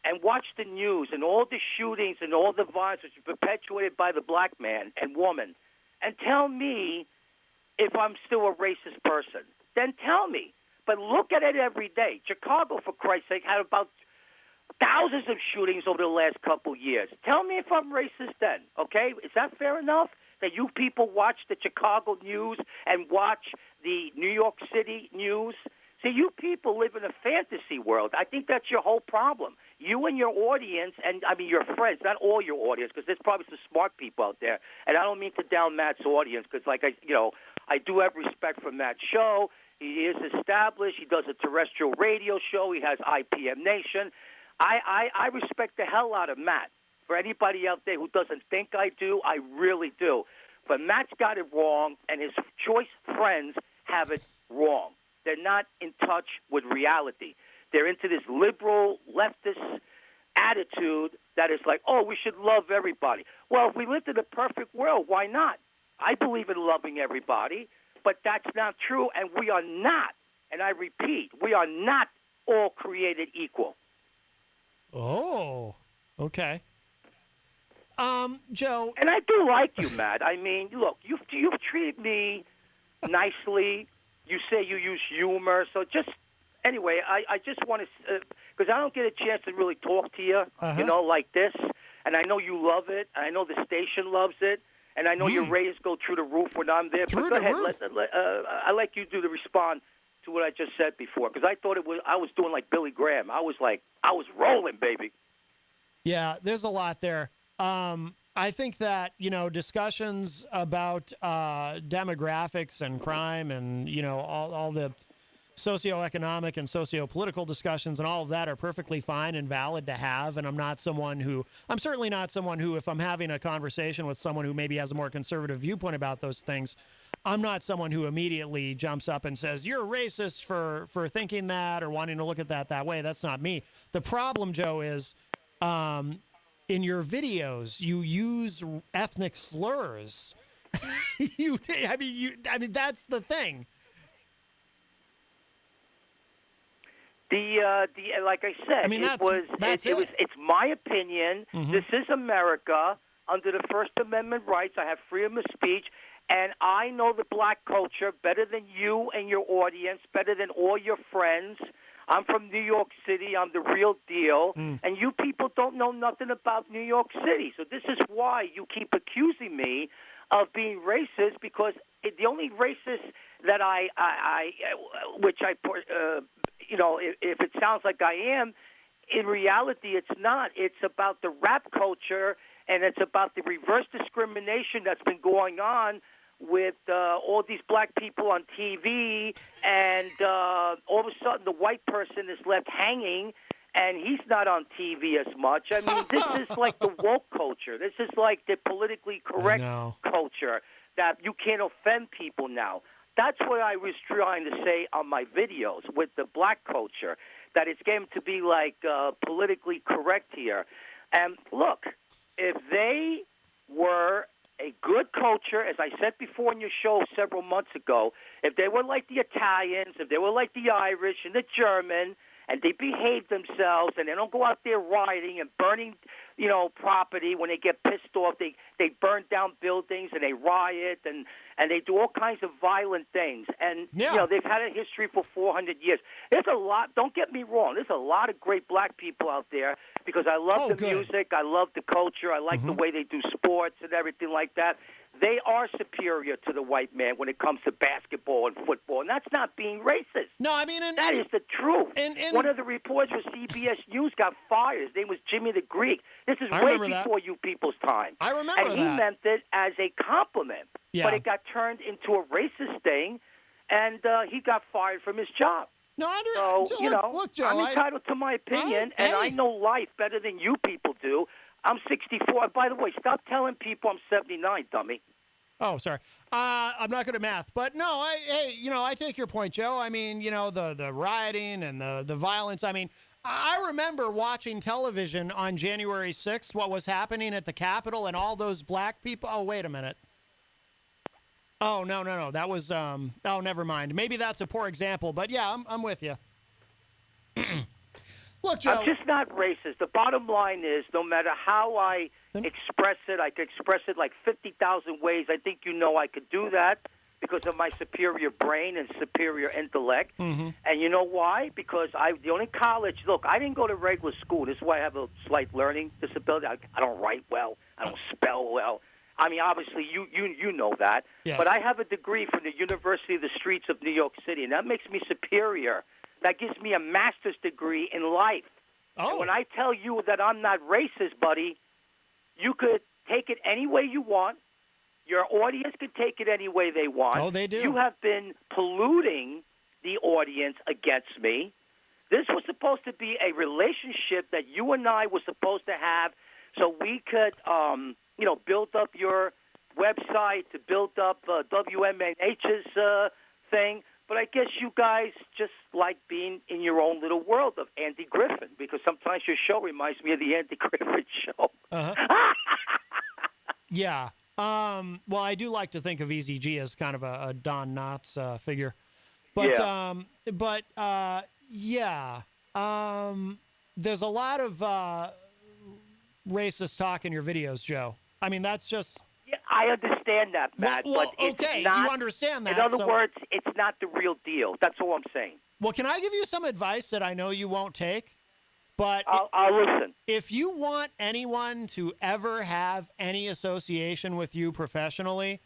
and watch the news and all the shootings and all the violence which is perpetuated by the black man and woman, and tell me if I'm still a racist person. Then tell me. But look at it every day. Chicago, for Christ's sake, had about thousands of shootings over the last couple years. Tell me if I'm racist then, okay? Is that fair enough? That you people watch the Chicago news and watch the New York City news? See, you people live in a fantasy world. I think that's your whole problem. You and your audience, and your friends, not all your audience, because there's probably some smart people out there. And I don't mean to down Matt's audience, because I do have respect for Matt's show. He is established. He does a terrestrial radio show. He has IPM Nation. I respect the hell out of Matt. For anybody out there who doesn't think I do, I really do. But Matt's got it wrong, and his choice friends have it wrong. They're not in touch with reality. They're into this liberal, leftist attitude that is like, oh, we should love everybody. Well, if we lived in a perfect world, why not? I believe in loving everybody, but that's not true, and we are not, and I repeat, we are not all created equal. Oh, okay. Joe. And I do like you, Matt. I mean, look, you've treated me nicely. You say you use humor. So just, anyway, I just want to, because I don't get a chance to really talk to you, like this. And I know you love it. And I know the station loves it. And I know your ratings go through the roof when I'm there. Through but go the ahead. roof. I like you to respond to what I just said before, because I thought I was doing like Billy Graham. I was rolling, baby. Yeah, there's a lot there. I think that, discussions about demographics and crime and, all the socioeconomic and sociopolitical discussions and all of that are perfectly fine and valid to have. And I'm certainly not someone who, if I'm having a conversation with someone who maybe has a more conservative viewpoint about those things, I'm not someone who immediately jumps up and says, you're racist for thinking that or wanting to look at that way. That's not me. The problem, Joe, is, in your videos, you use ethnic slurs. I mean, that's the thing. Like I said, it's my opinion. Mm-hmm. This is America. Under the First Amendment rights, I have freedom of speech, and I know the black culture better than you and your audience, better than all your friends. I'm from New York City. I'm the real deal. And you people don't know nothing about New York City. So this is why you keep accusing me of being racist, because the only racist that if it sounds like I am, in reality it's not. It's about the rap culture, and it's about the reverse discrimination that's been going on with all these black people on TV, and all of a sudden the white person is left hanging, and he's not on TV as much. I mean, this is like the woke culture. This is like the politically correct culture that you can't offend people now. That's what I was trying to say on my videos with the black culture, that it's getting to be like politically correct here. And look, if they were a good culture, as I said before in your show several months ago, if they were like the Italians, if they were like the Irish and the German, and they behave themselves and they don't go out there rioting and burning, property when they get pissed off, they burn down buildings and they riot and they do all kinds of violent things. And, they've had a history for 400 years. There's a lot, don't get me wrong, there's a lot of great black people out there, because I love the music, I love the culture, I like the way they do sports and everything like that. They are superior to the white man when it comes to basketball and football, and that's not being racist. No, I mean... that is the truth. One of the reporters for CBS News got fired. His name was Jimmy the Greek. This is way before you people's time. I remember that. And he meant it as a compliment, but it got turned into a racist thing, and he got fired from his job. No, look, Joe, I'm entitled to my opinion, and I know life better than you people do. I'm 64. By the way, stop telling people I'm 79, dummy. Oh, sorry. I'm not good at math, but no, I take your point, Joe. I mean, the rioting and the violence. I mean, I remember watching television on January 6th, what was happening at the Capitol and all those black people. Oh, wait a minute. Oh, no. That was, never mind. Maybe that's a poor example, but yeah, I'm with you. Look, Joe. I'm just not racist. The bottom line is, no matter how I express it, I could express it like 50,000 ways. I think I could do that because of my superior brain and superior intellect. Mm-hmm. And you know why? Because the only college, look, I didn't go to regular school. This is why I have a slight learning disability. I don't write well. I don't spell well. I mean, obviously, you know that. Yes. But I have a degree from the University of the Streets of New York City, and that makes me superior. That gives me a master's degree in life. Oh. And when I tell you that I'm not racist, buddy, you could take it any way you want. Your audience could take it any way they want. Oh, they do. You have been polluting the audience against me. This was supposed to be a relationship that you and I were supposed to have so we could, build up your website, to build up WMNH's thing. But I guess you guys just like being in your own little world of Andy Griffin, because sometimes your show reminds me of the Andy Griffin show. Yeah. Well, I do like to think of Eazy-G as kind of a Don Knotts figure. But, there's a lot of racist talk in your videos, Joe. I mean, that's just... Yeah, I understand that, Matt, well, but it's okay, not... you understand that. In other words, it's not the real deal. That's all I'm saying. Well, can I give you some advice that I know you won't take? But I'll listen. If you want anyone to ever have any association with you professionally,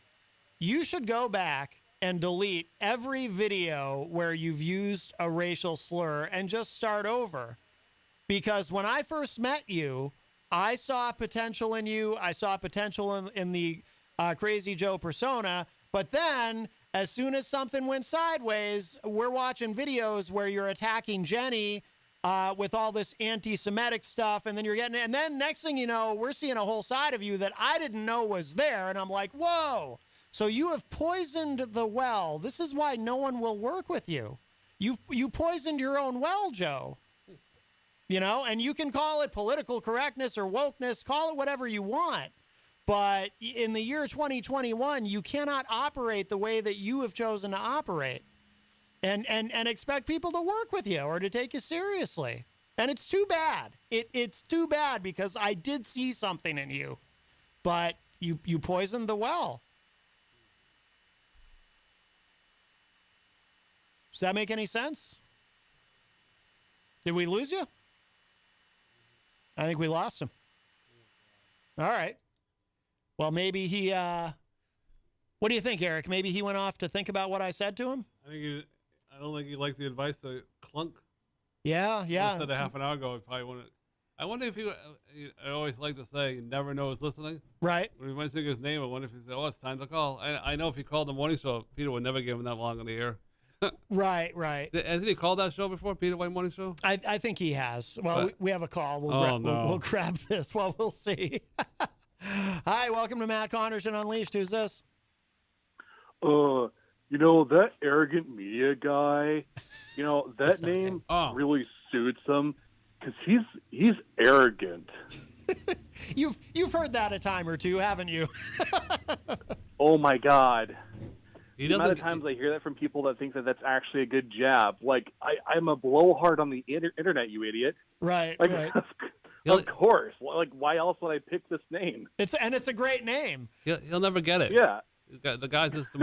you should go back and delete every video where you've used a racial slur and just start over. Because when I first met you, I saw potential in you. I saw potential in the Crazy Joe persona. But then, as soon as something went sideways, we're watching videos where you're attacking Jenny with all this anti-Semitic stuff, and then next thing you know, we're seeing a whole side of you that I didn't know was there, and I'm like, whoa! So you have poisoned the well. This is why no one will work with you. You poisoned your own well, Joe. And you can call it political correctness or wokeness, call it whatever you want. But in the year 2021, you cannot operate the way that you have chosen to operate and expect people to work with you or to take you seriously. And it's too bad. It's too bad because I did see something in you, but you poisoned the well. Does that make any sense? Did we lose you? I think we lost him. All right. Well, maybe he, what do you think, Eric? Maybe he went off to think about what I said to him? I don't think he likes the advice to clunk. Yeah. I said a half an hour ago, he probably wouldn't. I wonder if I always like to say, you never know who's listening. Right. When he mentioned his name, I wonder if he said, it's time to call. I know if he called the morning show, Peter would never give him that long on the air. Right. Hasn't he called that show before, Peter White Morning Show? I think he has. Well, we have a call. We'll grab this. Well, we'll see. Hi, welcome to Matt Connarton Unleashed. Who's this? That arrogant media guy, that name really suits him because he's arrogant. You've heard that a time or two, haven't you? Oh my God. The amount of times I hear that from people that think that that's actually a good jab. Like, I'm a blowhard on the internet, you idiot. Right, right. Of course. Like, why else would I pick this name? It's a great name. He'll never get it. Yeah. The guy's just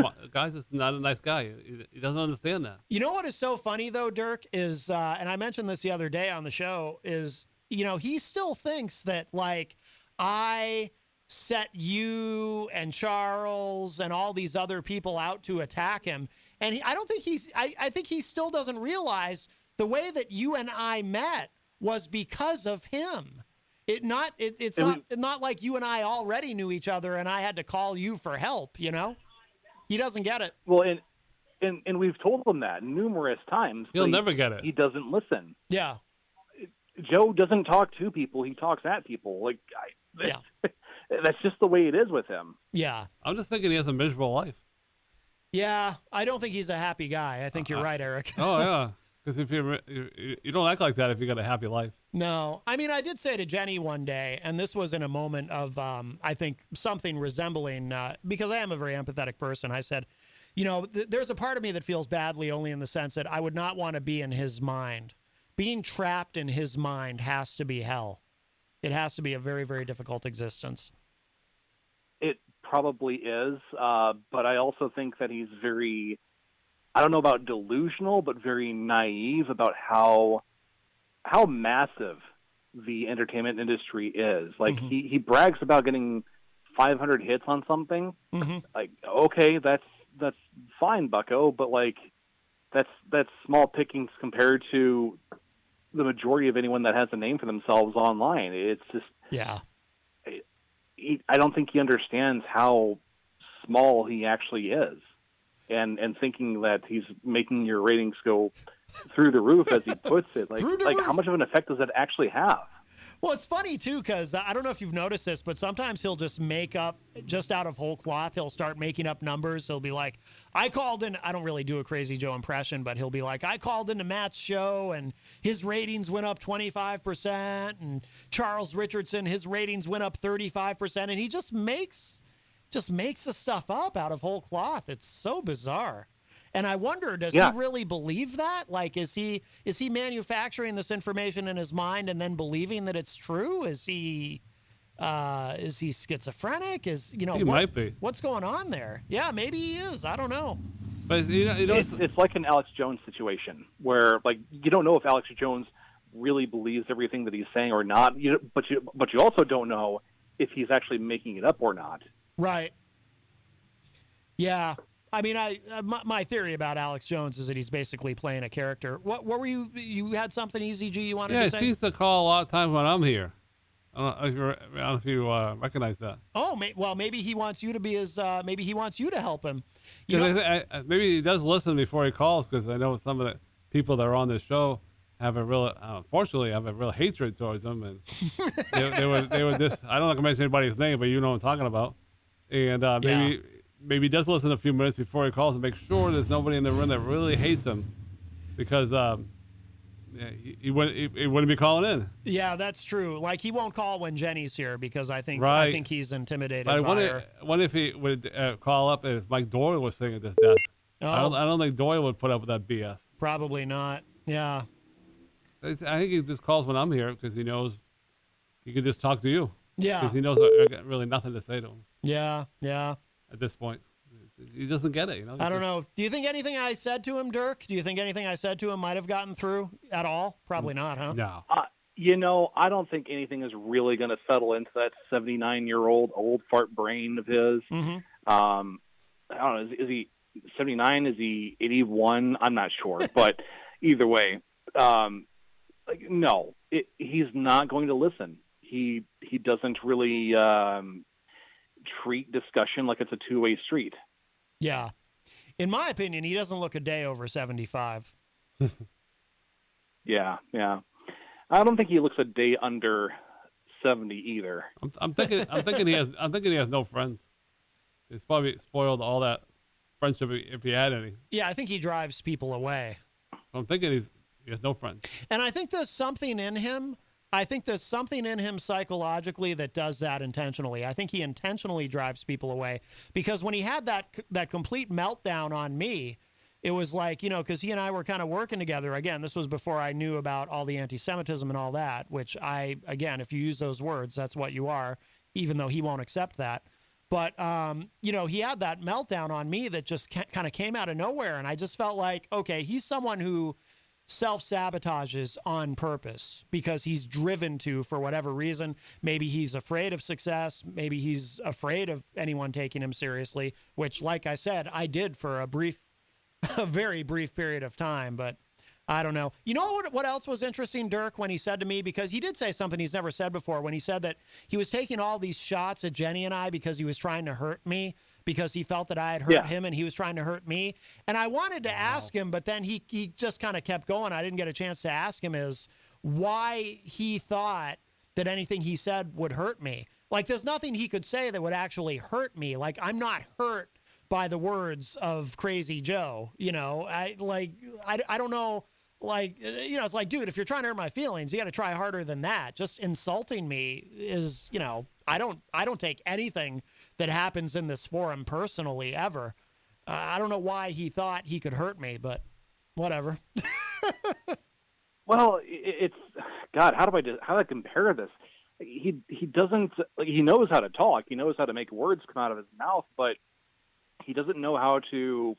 not a nice guy. He doesn't understand that. You know what is so funny, though, Dirk, is, and I mentioned this the other day on the show, is, he still thinks that, like, I set you and Charles and all these other people out to attack him. And I think he still doesn't realize the way that you and I met was because of him. It's not like you and I already knew each other and I had to call you for help, He doesn't get it. Well, and we've told him that numerous times. He'll never get it. He doesn't listen. Yeah. Joe doesn't talk to people. He talks at people. Like, that's just the way it is with him. Yeah. I'm just thinking he has a miserable life. Yeah. I don't think he's a happy guy. I think you're right, Eric. Oh, yeah. Because if you don't act like that if you got a happy life. No. I mean, I did say to Jenny one day, and this was in a moment of, I think, something resembling, because I am a very empathetic person. I said, there's a part of me that feels badly only in the sense that I would not want to be in his mind. Being trapped in his mind has to be hell. It has to be a very, very difficult existence. It probably is, but I also think that he's very, I don't know about delusional, but very naive about how massive the entertainment industry is. Like, he brags about getting 500 hits on something. Mm-hmm. Like, okay, that's fine, bucko, but like that's small pickings compared to the majority of anyone that has a name for themselves online. It's just, I don't think he understands how small he actually is, and thinking that he's making your ratings go through the roof, as he puts it. Like how much of an effect does that actually have? Well, it's funny too, because I don't know if you've noticed this, but sometimes he'll just make up, just out of whole cloth, he'll start making up numbers. He'll be like, I called in, I don't really do a Crazy Joe impression, but he'll be like, I called into Matt's show and his ratings went up 25%. And Charles Richardson, his ratings went up 35%. And he just makes the stuff up out of whole cloth. It's so bizarre. And I wonder, does he really believe that? Like, is he manufacturing this information in his mind and then believing that it's true? Is he schizophrenic? He might be. What's going on there? Yeah, maybe he is. I don't know. But it's like an Alex Jones situation where, like, you don't know if Alex Jones really believes everything that he's saying or not. But you also don't know if he's actually making it up or not. Right. Yeah. I mean, my theory about Alex Jones is that he's basically playing a character. What were you had something, Eazy-G, you wanted to say? Yeah, he seems to call a lot of times when I'm here. I don't know if you recognize that. Oh, well, maybe he wants you to be his. Maybe he wants you to help him. Maybe he does listen before he calls, because I know some of the people that are on this show have unfortunately, have a real hatred towards him, and they were just. I don't know if I mention anybody's name, but you know what I'm talking about. And maybe he does listen a few minutes before he calls and make sure there's nobody in the room that really hates him, because he wouldn't be calling in. Yeah, that's true. Like, he won't call when Jenny's here, because I think he's intimidated by her. What if he would call up if Mike Doyle was sitting at this desk? Oh. I don't think Doyle would put up with that BS. Probably not. Yeah. I think he just calls when I'm here because he knows he can just talk to you. Yeah. Because he knows I got really nothing to say to him. Yeah. At this point, he doesn't get it. I don't know. Do you think anything I said to him, Dirk? Do you think anything I said to him might have gotten through at all? Probably not, huh? No. I don't think anything is really going to settle into that 79-year-old old fart brain of his. Mm-hmm. I don't know. Is he 79? Is he 81? I'm not sure. But either way, no, he's not going to listen. He doesn't really treat discussion like it's a two-way street. Yeah. In my opinion, he doesn't look a day over 75. Yeah. I don't think he looks a day under 70 either. I'm thinking he has no friends. He's probably spoiled all that friendship if he had any. Yeah, I think he drives people away. So I'm thinking he has no friends. And I think there's something in him. Psychologically that does that intentionally. I think he intentionally drives people away, because when he had that complete meltdown on me, it was like, because he and I were kind of working together. Again, this was before I knew about all the anti-Semitism and all that, which if you use those words, that's what you are, even though he won't accept that. But, he had that meltdown on me that just kind of came out of nowhere. And I just felt like, okay, he's someone who self-sabotages on purpose because he's driven to, for whatever reason. Maybe he's afraid of success. Maybe he's afraid of anyone taking him seriously, which, like I said, I did for a very brief period of time, but I don't know. You know what else was interesting, Dirk, when he said to me, because he did say something he's never said before, when he said that he was taking all these shots at Jenny and I because he was trying to hurt me, because he felt that I had hurt him and he was trying to hurt me. And I wanted to ask him, but then he just kind of kept going. I didn't get a chance to ask him is why he thought that anything he said would hurt me. Like, there's nothing he could say that would actually hurt me. Like, I'm not hurt by the words of Crazy Joe. I don't know. Like, it's like, dude, if you're trying to hurt my feelings, you got to try harder than that. Just insulting me is, I don't take anything that happens in this forum personally ever. I don't know why he thought he could hurt me, but whatever. Well, it's God. How do I compare this? He doesn't, like, he knows how to talk. He knows how to make words come out of his mouth, but he doesn't know how to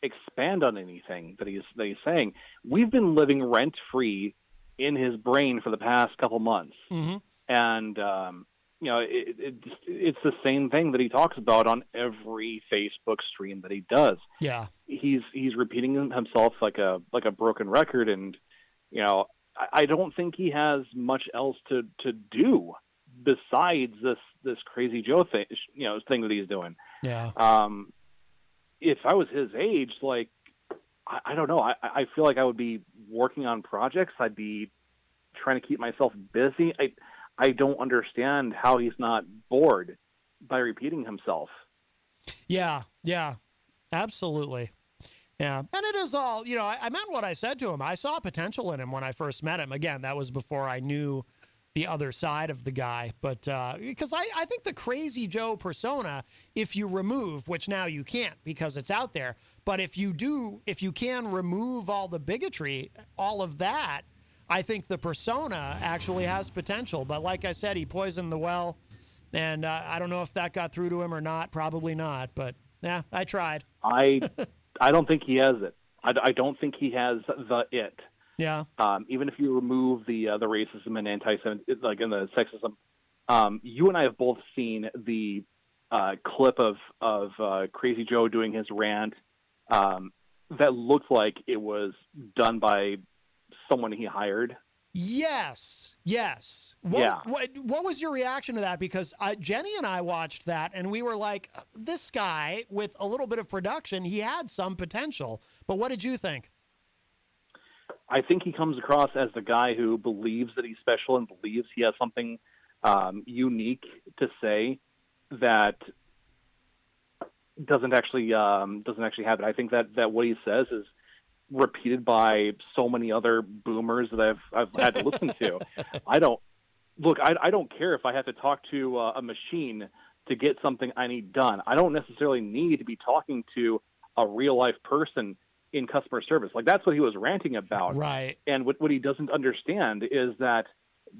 expand on anything that he's saying. We've been living rent free in his brain for the past couple months, and it's the same thing that he talks about on every Facebook stream that he does. Yeah, he's repeating himself like a broken record, and I don't think he has much else to do besides this Crazy Joe thing, thing that he's doing. Yeah. If I was his age, like, I don't know. I feel like I would be working on projects. I'd be trying to keep myself busy. I don't understand how he's not bored by repeating himself. Yeah, absolutely. Yeah, and it is all, I meant what I said to him. I saw potential in him when I first met him. Again, that was before I knew the other side of the guy. But because I think the Crazy Joe persona, if you remove, which now you can't because it's out there, but if you can remove all the bigotry, all of that, I think the persona actually has potential. But like I said, he poisoned the well, and I don't know if that got through to him or not. Probably not, but yeah, I tried. I don't think he has it. I don't think he has the it. Yeah. Even if you remove the racism and anti-Semitism, like in the sexism, you and I have both seen the clip of Crazy Joe doing his rant. That looked like it was done by someone he hired. Yes. What was your reaction to that? Because Jenny and I watched that, and we were like, this guy, with a little bit of production, he had some potential. But what did you think? I think he comes across as the guy who believes that he's special and believes he has something unique to say that doesn't actually have it. I think that what he says is repeated by so many other boomers that I've had to listen to. I don't care if I have to talk to a machine to get something I need done. I don't necessarily need to be talking to a real life person in customer service. Like, that's what he was ranting about. Right. And what he doesn't understand is that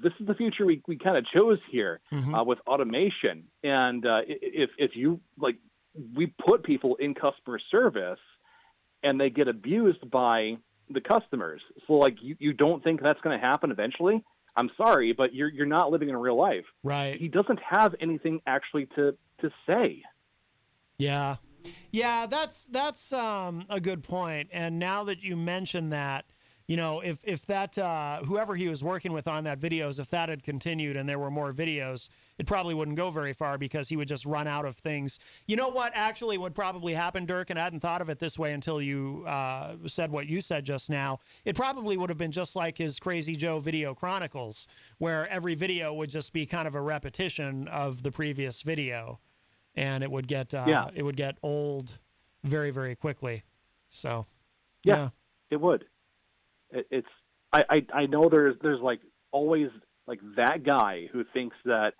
this is the future we kind of chose here with automation. And if you, like, we put people in customer service and they get abused by the customers. So, like, you don't think that's going to happen eventually? I'm sorry, but you're not living in real life. Right. He doesn't have anything actually to say. Yeah. Yeah, that's a good point. And now that you mention that, if that whoever he was working with on that videos, if that had continued and there were more videos, it probably wouldn't go very far because he would just run out of things. You know what actually would probably happen, Dirk, and I hadn't thought of it this way until you said what you said just now. It probably would have been just like his Crazy Joe Video Chronicles, where every video would just be kind of a repetition of the previous video, and it would get old very, very quickly. So yeah. It would. I know there's like always like that guy who thinks that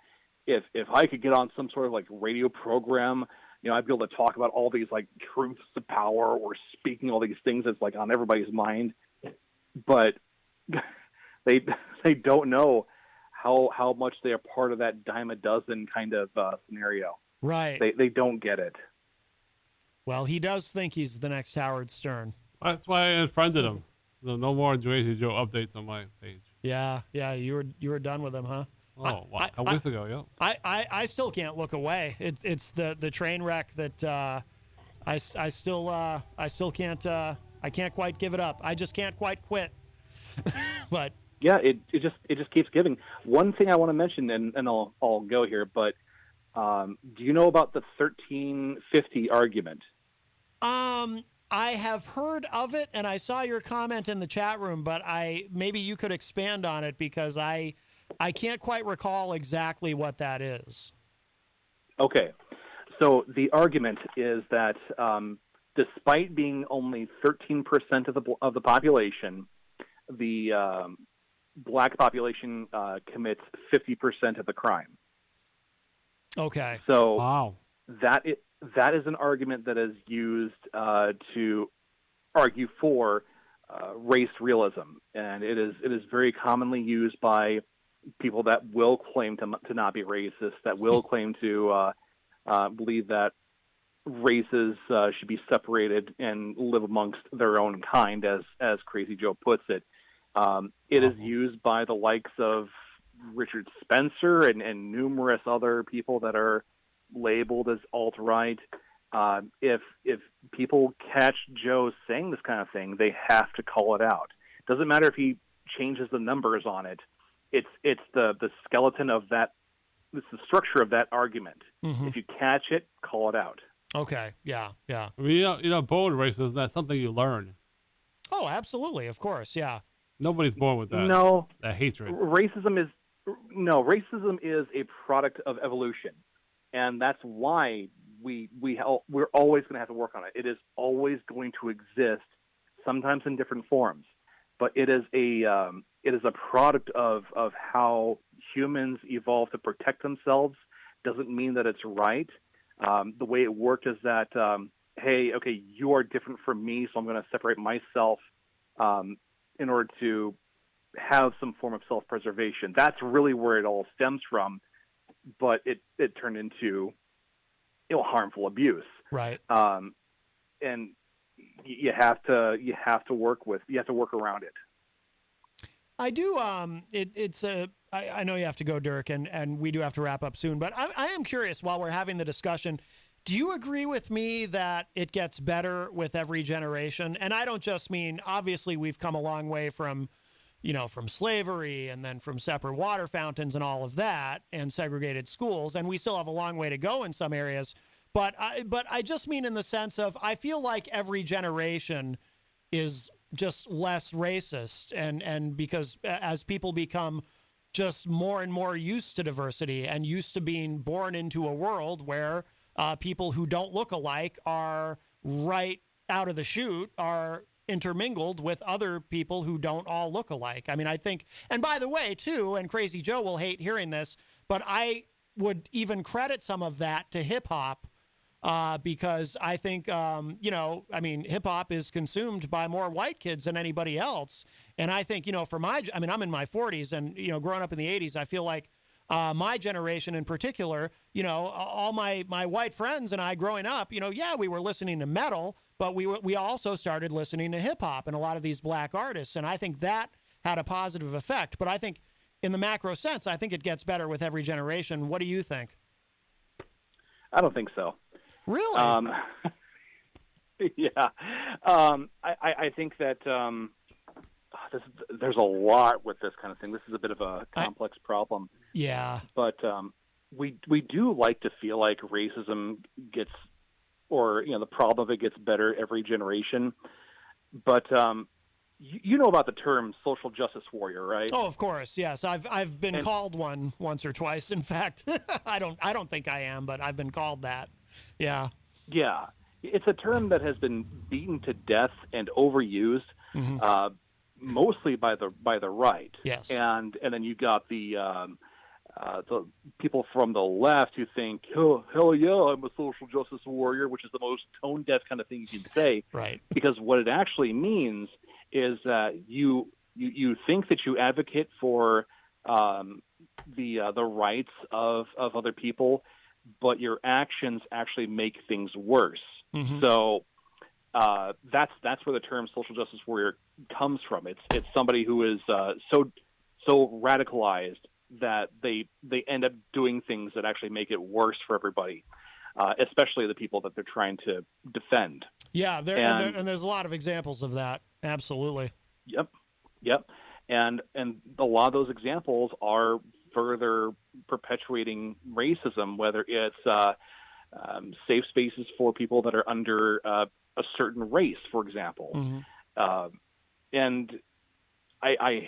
if I could get on some sort of like radio program, I'd be able to talk about all these like truths of power or speaking all these things that's like on everybody's mind, but they don't know how much they are part of that dime a dozen kind of scenario. Right. They don't get it. Well, he does think he's the next Howard Stern. That's why I unfriended him. No more Crazy Joe updates on my page. Yeah, you were done with him, huh? Oh, wow. A week ago, yeah. I still can't look away. It's the train wreck that I still can't I can't quite give it up. I just can't quite quit. But yeah, it just keeps giving. One thing I want to mention, and I'll go here, but do you know about the 1350 argument? I have heard of it, and I saw your comment in the chat room, but maybe you could expand on it because I can't quite recall exactly what that is. Okay. So the argument is that despite being only 13% of the population, the black population commits 50% of the crime. Okay. So wow. That is an argument that is used to argue for race realism, and it is very commonly used by people that will claim to not be racist, that will claim to believe that races should be separated and live amongst their own kind, as Crazy Joe puts it. It is used by the likes of Richard Spencer and numerous other people that are labeled as alt-right. If people catch Joe saying this kind of thing, they have to call it out. Doesn't matter if he changes the numbers on it. It's the skeleton of that. It's the structure of that argument. Mm-hmm. If you catch it, call it out. Okay. Yeah. I mean, born racism, that's something you learn. Oh, absolutely. Of course. Yeah. Nobody's born with that. No, That hatred. racism is a product of evolution, and that's why we're always going to have to work on it. It is always going to exist, sometimes in different forms, but it is a product of how humans evolve to protect themselves. Doesn't mean that it's right. The way it worked is that, hey, okay, you are different from me, so I'm going to separate myself in order to have some form of self-preservation. That's really where it all stems from, but it turned into harmful abuse. Right. And you have to work around it. I do. I know you have to go, Dirk, and we do have to wrap up soon. But I am curious. While we're having the discussion, do you agree with me that it gets better with every generation? And I don't just mean, obviously, we've come a long way from slavery and then from separate water fountains and all of that and segregated schools, and we still have a long way to go in some areas. But I just mean in the sense of, I feel like every generation is just less racist, and because as people become just more and more used to diversity and used to being born into a world where people who don't look alike are right out of the chute are intermingled with other people who don't all look alike. I mean, I think, and by the way, too, and Crazy Joe will hate hearing this, but I would even credit some of that to hip hop. Because I think, hip hop is consumed by more white kids than anybody else. And I think, I'm in my 40s, and, growing up in the 80s, I feel like my generation in particular, all my white friends and I growing up, we were listening to metal, but we also started listening to hip hop and a lot of these black artists. And I think that had a positive effect. But I think in the macro sense, I think it gets better with every generation. What do you think? I don't think so. Really? Yeah. I think that there's a lot with this kind of thing. This is a bit of a complex problem. Yeah. But we do like to feel like racism gets, or the problem of it gets better every generation. But you know about the term social justice warrior, right? Oh, of course, yes. I've been called one once or twice. In fact, I don't think I am, but I've been called that. Yeah. Yeah. It's a term that has been beaten to death and overused, mostly by the right. Yes. And then you got the people from the left who think, oh, hell yeah, I'm a social justice warrior, which is the most tone deaf kind of thing you can say. Right. Because what it actually means is that you think that you advocate for the rights of other people, but your actions actually make things worse. So that's where the term social justice warrior comes from. It's somebody who is so radicalized that they end up doing things that actually make it worse for everybody, especially the people that they're trying to defend. Yeah, and there's a lot of examples of that. Absolutely. Yep. And a lot of those examples are further perpetuating racism, whether it's safe spaces for people that are under a certain race, for example. And I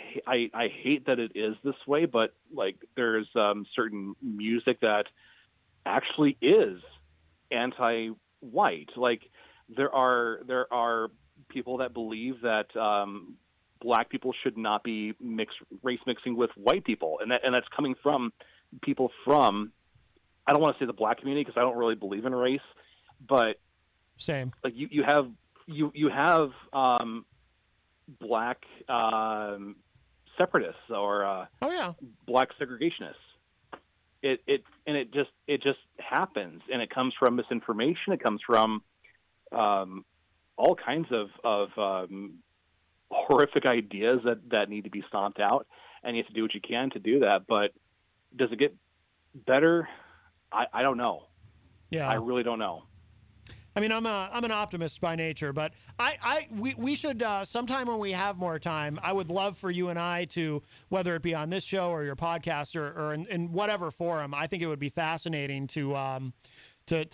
hate that it is this way, but like there's certain music that actually is anti-white. Like there are people that believe that black people should not be race mixing with white people, and that's coming from people from, I don't want to say the black community because I don't really believe in race, but same. Like you have black separatists or black segregationists. It just happens, and it comes from misinformation. It comes from all kinds of horrific ideas that need to be stomped out, and you have to do what you can to do that. But does it get better? I don't know. Yeah, I really don't know. I mean, I'm an optimist by nature, but we should sometime when we have more time, I would love for you and I to, whether it be on this show or your podcast or in whatever forum, I think it would be fascinating to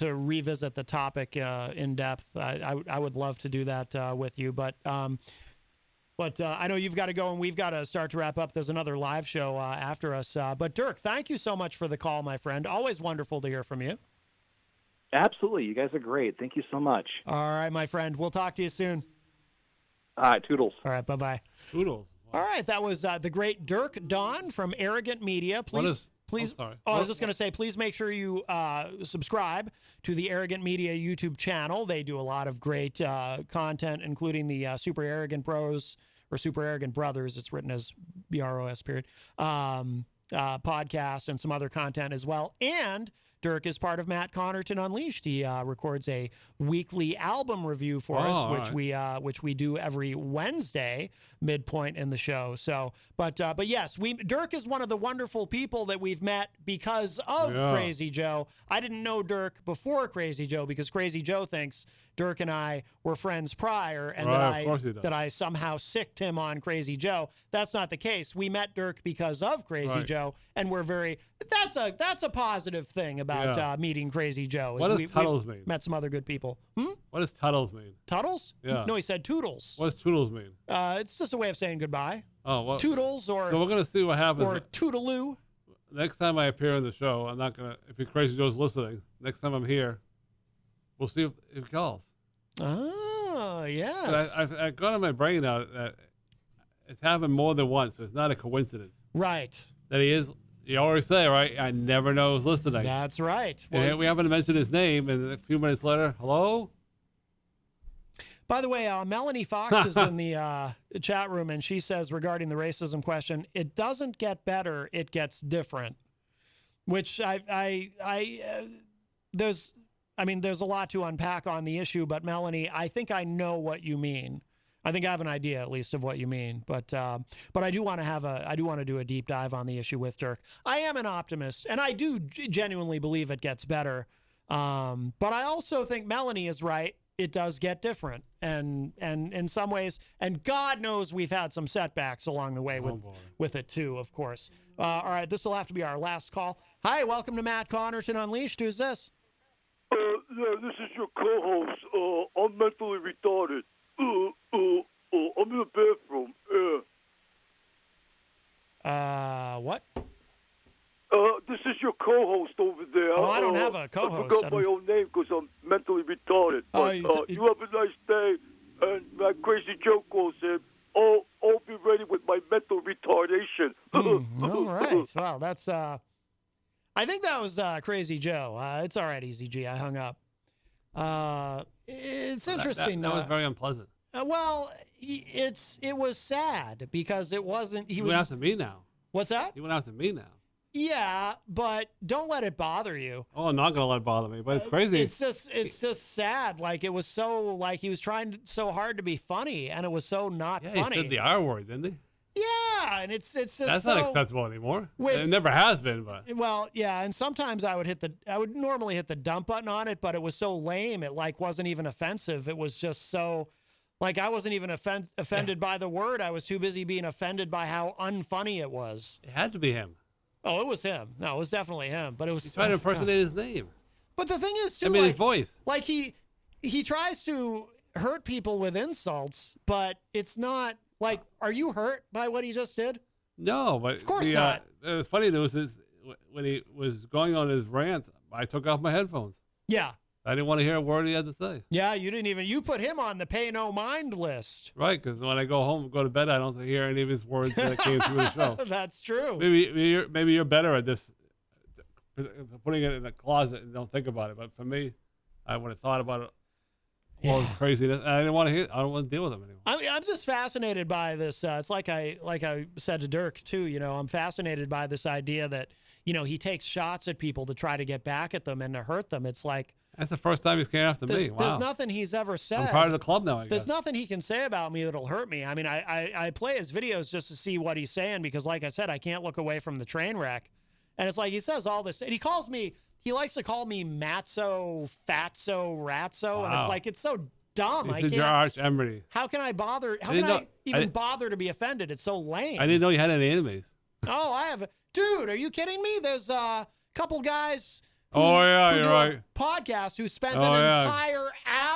revisit the topic in depth. I would love to do that with you, but But I know you've got to go, and we've got to start to wrap up. There's another live show after us. But Dirk, thank you so much for the call, my friend. Always wonderful to hear from you. Absolutely. You guys are great. Thank you so much. All right, my friend. We'll talk to you soon. All right, toodles. All right, bye-bye. Toodles. All right, that was the great Dirk Don from Arrogant Media. Please, I was just going to say, please make sure you subscribe to the Arrogant Media YouTube channel. They do a lot of great content, including the Super Arrogant Bros or Super Arrogant Brothers. It's written as BROS period. Podcast and some other content as well. And Dirk is part of Matt Connarton Unleashed. He records a weekly album review for us, which we do every Wednesday, midpoint in the show. So, but yes, Dirk is one of the wonderful people that we've met because of Crazy Joe. I didn't know Dirk before Crazy Joe because Crazy Joe thinks Dirk and I were friends prior, and that I somehow sicked him on Crazy Joe. That's not the case. We met Dirk because of Crazy Joe, and we're that's a positive thing about meeting Crazy Joe. What does Tuddles mean? Met some other good people. What does Tuddles mean? Tuddles? Yeah. No, he said Toodles. What does Toodles mean? It's just a way of saying goodbye. Oh, well. Toodles So we're gonna see what happens. Or Toodaloo. Next time I appear on the show, I'm not gonna. If Crazy Joe's listening, next time I'm here, we'll see if he calls. Oh, yes. I've got in my brain now that it's happened more than once. So it's not a coincidence. Right. That he is. You always say, right? I never know who's listening. That's right. And we haven't mentioned his name, and a few minutes later, hello? By the way, Melanie Fox is in the chat room, and she says regarding the racism question, it doesn't get better, it gets different. Which there's a lot to unpack on the issue, but Melanie, I think I know what you mean. I think I have an idea at least of what you mean, but I do want to do a deep dive on the issue with Dirk. I am an optimist, and I do genuinely believe it gets better. But I also think Melanie is right. It does get different, and in some ways, and God knows we've had some setbacks along the way with it too, of course. All right, this will have to be our last call. Hi, welcome to Matt Connarton Unleashed. Who's this? Yeah, this is your co-host. I'm mentally retarded. I'm in the bathroom. What? This is your co-host over there. Oh, I don't have a co-host. I forgot my own name because I'm mentally retarded. But you have a nice day, and my Crazy Joe calls in. I'll be ready with my mental retardation. All right. Well, that's. I think that was Crazy Joe. It's all right, Eazy-G. I hung up. It's interesting. That was very unpleasant. Well, it was sad because it wasn't. He went after me now. What's that? He went after me now. Yeah, but don't let it bother you. Oh, I'm not gonna let it bother me, but it's crazy. It's just sad. Like it was so like he was trying so hard to be funny, and it was so not funny. He said the R word, didn't he? Yeah, and it's just that's not acceptable anymore. It never has been, but well, yeah, and sometimes I would normally hit the dump button on it, but it was so lame. It like wasn't even offensive. It was just so. Like, I wasn't even offended by the word. I was too busy being offended by how unfunny it was. It had to be him. Oh, it was him. No, it was definitely him. But it was. He tried to impersonate his name. But the thing is, too, his voice. Like, he tries to hurt people with insults, but it's not, like, are you hurt by what he just did? No, but. Of course not. The funny news is, when he was going on his rant, I took off my headphones. Yeah. I didn't want to hear a word he had to say. Yeah, you put him on the pay no mind list. Right, because when I go to bed, I don't hear any of his words that came through the show. That's true. Maybe you're better at this, putting it in a closet and don't think about it. But for me, I would have thought about it. All craziness. I didn't want to hear it. I don't want to deal with him anymore. I'm just fascinated by this. It's like I said to Dirk too. I'm fascinated by this idea that he takes shots at people to try to get back at them and to hurt them. It's like. That's the first time he's came after me. Wow. There's nothing he's ever said. I'm part of the club now, I guess. There's nothing he can say about me that'll hurt me. I mean, I play his videos just to see what he's saying because, like I said, I can't look away from the train wreck. And it's like he says all this. And he likes to call me Matzo, Fatso, Ratso. Wow. And it's like, it's so dumb. He's your arch enemy. How can I bother? How can I even bother to be offended? It's so lame. I didn't know you had any enemies. Oh, I have. Dude, are you kidding me? There's a couple guys. You're right. Podcast who spent an entire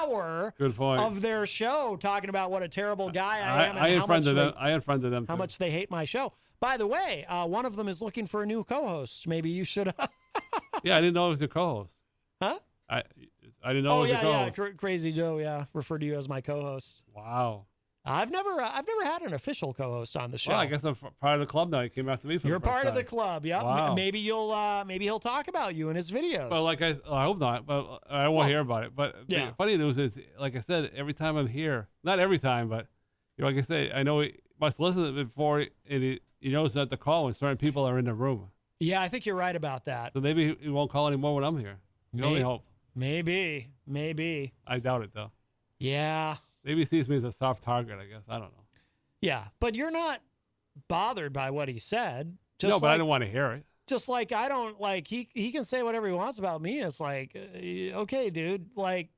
hour Good point. of their show talking about what a terrible guy I am I and unfriended them. I unfriended them. how too. much they hate my show. By the way, one of them is looking for a new co-host. Maybe you should. Yeah, I didn't know it was your co-host. Huh? I didn't know it was your co-host. Crazy Joe. Yeah, referred to you as my co-host. Wow. I've never had an official co-host on the show. Well, I guess I'm part of the club now. He came after me for You're the first part of the time. club. Yeah. Wow. Maybe he'll talk about you in his videos. Well, I hope not, but I won't hear about it. But yeah. the funny news is, like I said, every time I'm here, not every time, but like I say, I know he must listen to it before, and he knows not to call when certain people are in the room. Yeah, I think you're right about that. So maybe he won't call anymore when I'm here. You only hope. Maybe. I doubt it though. Yeah. Maybe he sees me as a soft target. I guess I don't know. Yeah, but you're not bothered by what he said. No, but I don't want to hear it. Just like I don't like he can say whatever he wants about me. It's like, okay, dude, like,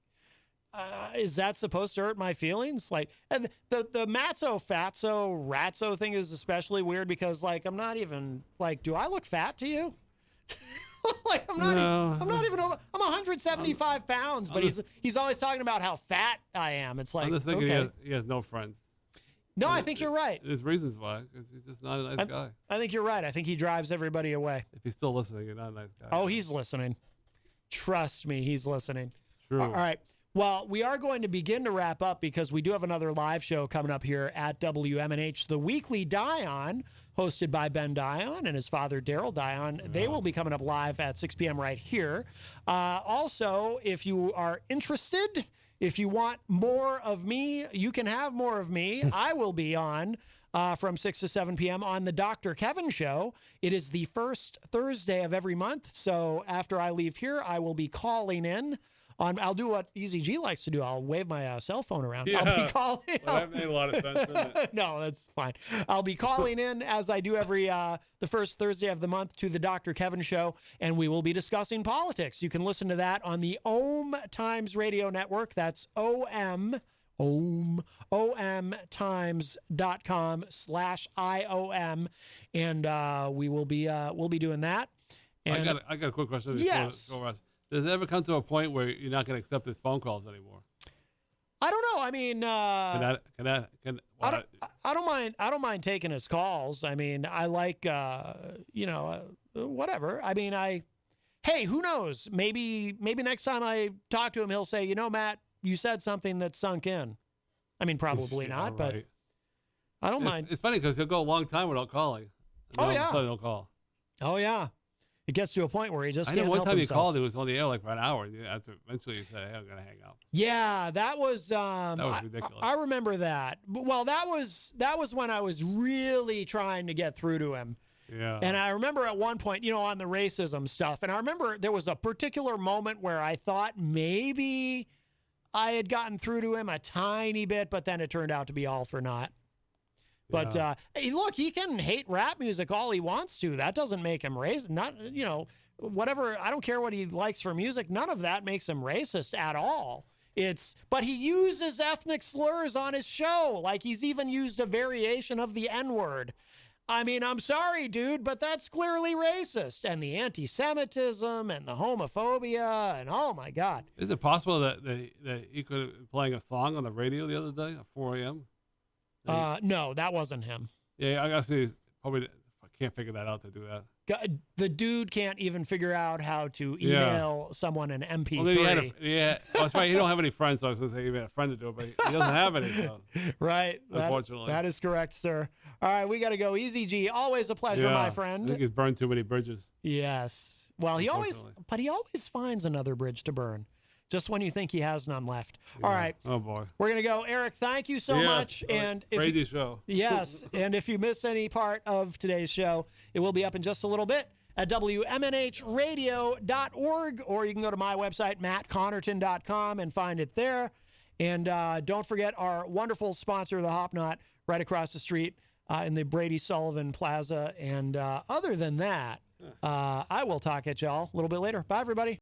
is that supposed to hurt my feelings? Like, and the matzo fatso ratso thing is especially weird because like I'm not even like, do I look fat to you? Like I'm not even over. I'm 175 pounds, but he's always talking about how fat I am. It's like, I'm just thinking okay. he has no friends. No, I think you're right. There's reasons why. Because he's just not a nice guy. I think you're right. I think he drives everybody away. If he's still listening, you're not a nice guy. Oh, he's listening. Trust me, he's listening. True. All right. Well, we are going to begin to wrap up because we do have another live show coming up here at WMNH, the Weekly Dion, hosted by Ben Dion and his father, Daryl Dion. Yeah. They will be coming up live at 6 p.m. right here. Also, if you are interested, if you want more of me, you can have more of me. I will be on from 6 to 7 p.m. on the Dr. Kevin Show. It is the first Thursday of every month. So after I leave here, I will be calling in. I'll do what Eazy-G likes to do. I'll wave my cell phone around. Yeah. I'll be calling. Well, that made a lot of sense, didn't it? No, that's fine. I'll be calling in as I do every the first Thursday of the month to the Dr. Kevin Show, and we will be discussing politics. You can listen to that on the OM Times Radio Network. That's omtimes.com/IOM, and we'll be doing that. And I got a quick question. Yes. Does it ever come to a point where you're not going to accept his phone calls anymore? I don't know. I mean, I don't mind taking his calls. I mean, I like, whatever. I mean, hey, who knows? Maybe next time I talk to him, he'll say, Matt, you said something that sunk in. I mean, probably not, but I don't mind. It's funny because he'll go a long time without calling. Oh, yeah. All of a sudden he'll call. Oh, yeah. It gets to a point where he just can't can't help help one time himself. he called, it was on the air like for an hour. After eventually he said, hey, I'm going to hang up. Yeah, that was ridiculous. I remember that. Well, that was when I was really trying to get through to him. Yeah. And I remember at one point, on the racism stuff, and I remember there was a particular moment where I thought maybe I had gotten through to him a tiny bit, but then it turned out to be all for naught. But hey, look, he can hate rap music all he wants to. That doesn't make him racist. Not, whatever. I don't care what he likes for music. None of that makes him racist at all. But he uses ethnic slurs on his show. Like he's even used a variation of the N-word. I mean, I'm sorry, dude, but that's clearly racist. And the anti-Semitism and the homophobia and oh my God. Is it possible that he could have been playing a song on the radio the other day at 4 a.m.? No, that wasn't him. Yeah, I guess he probably can't figure that out to do that. The dude can't even figure out how to email someone an MP3. Well, that's right. He don't have any friends, so I was going to say he had a friend to do it, but he doesn't have any. So. Right. Unfortunately. That is correct, sir. All right, we got to go. Eazy-G, always a pleasure, my friend. I think he's burned too many bridges. Yes. Well, he always finds another bridge to burn. Just when you think he has none left. Yeah. All right. Oh, boy. We're going to go. Eric, thank you so much. And crazy show. Yes. And if you miss any part of today's show, it will be up in just a little bit at WMNHradio.org, or you can go to my website, mattconnarton.com, and find it there. And don't forget our wonderful sponsor, the Hop Knot, right across the street in the Brady Sullivan Plaza. And other than that, I will talk at y'all a little bit later. Bye, everybody.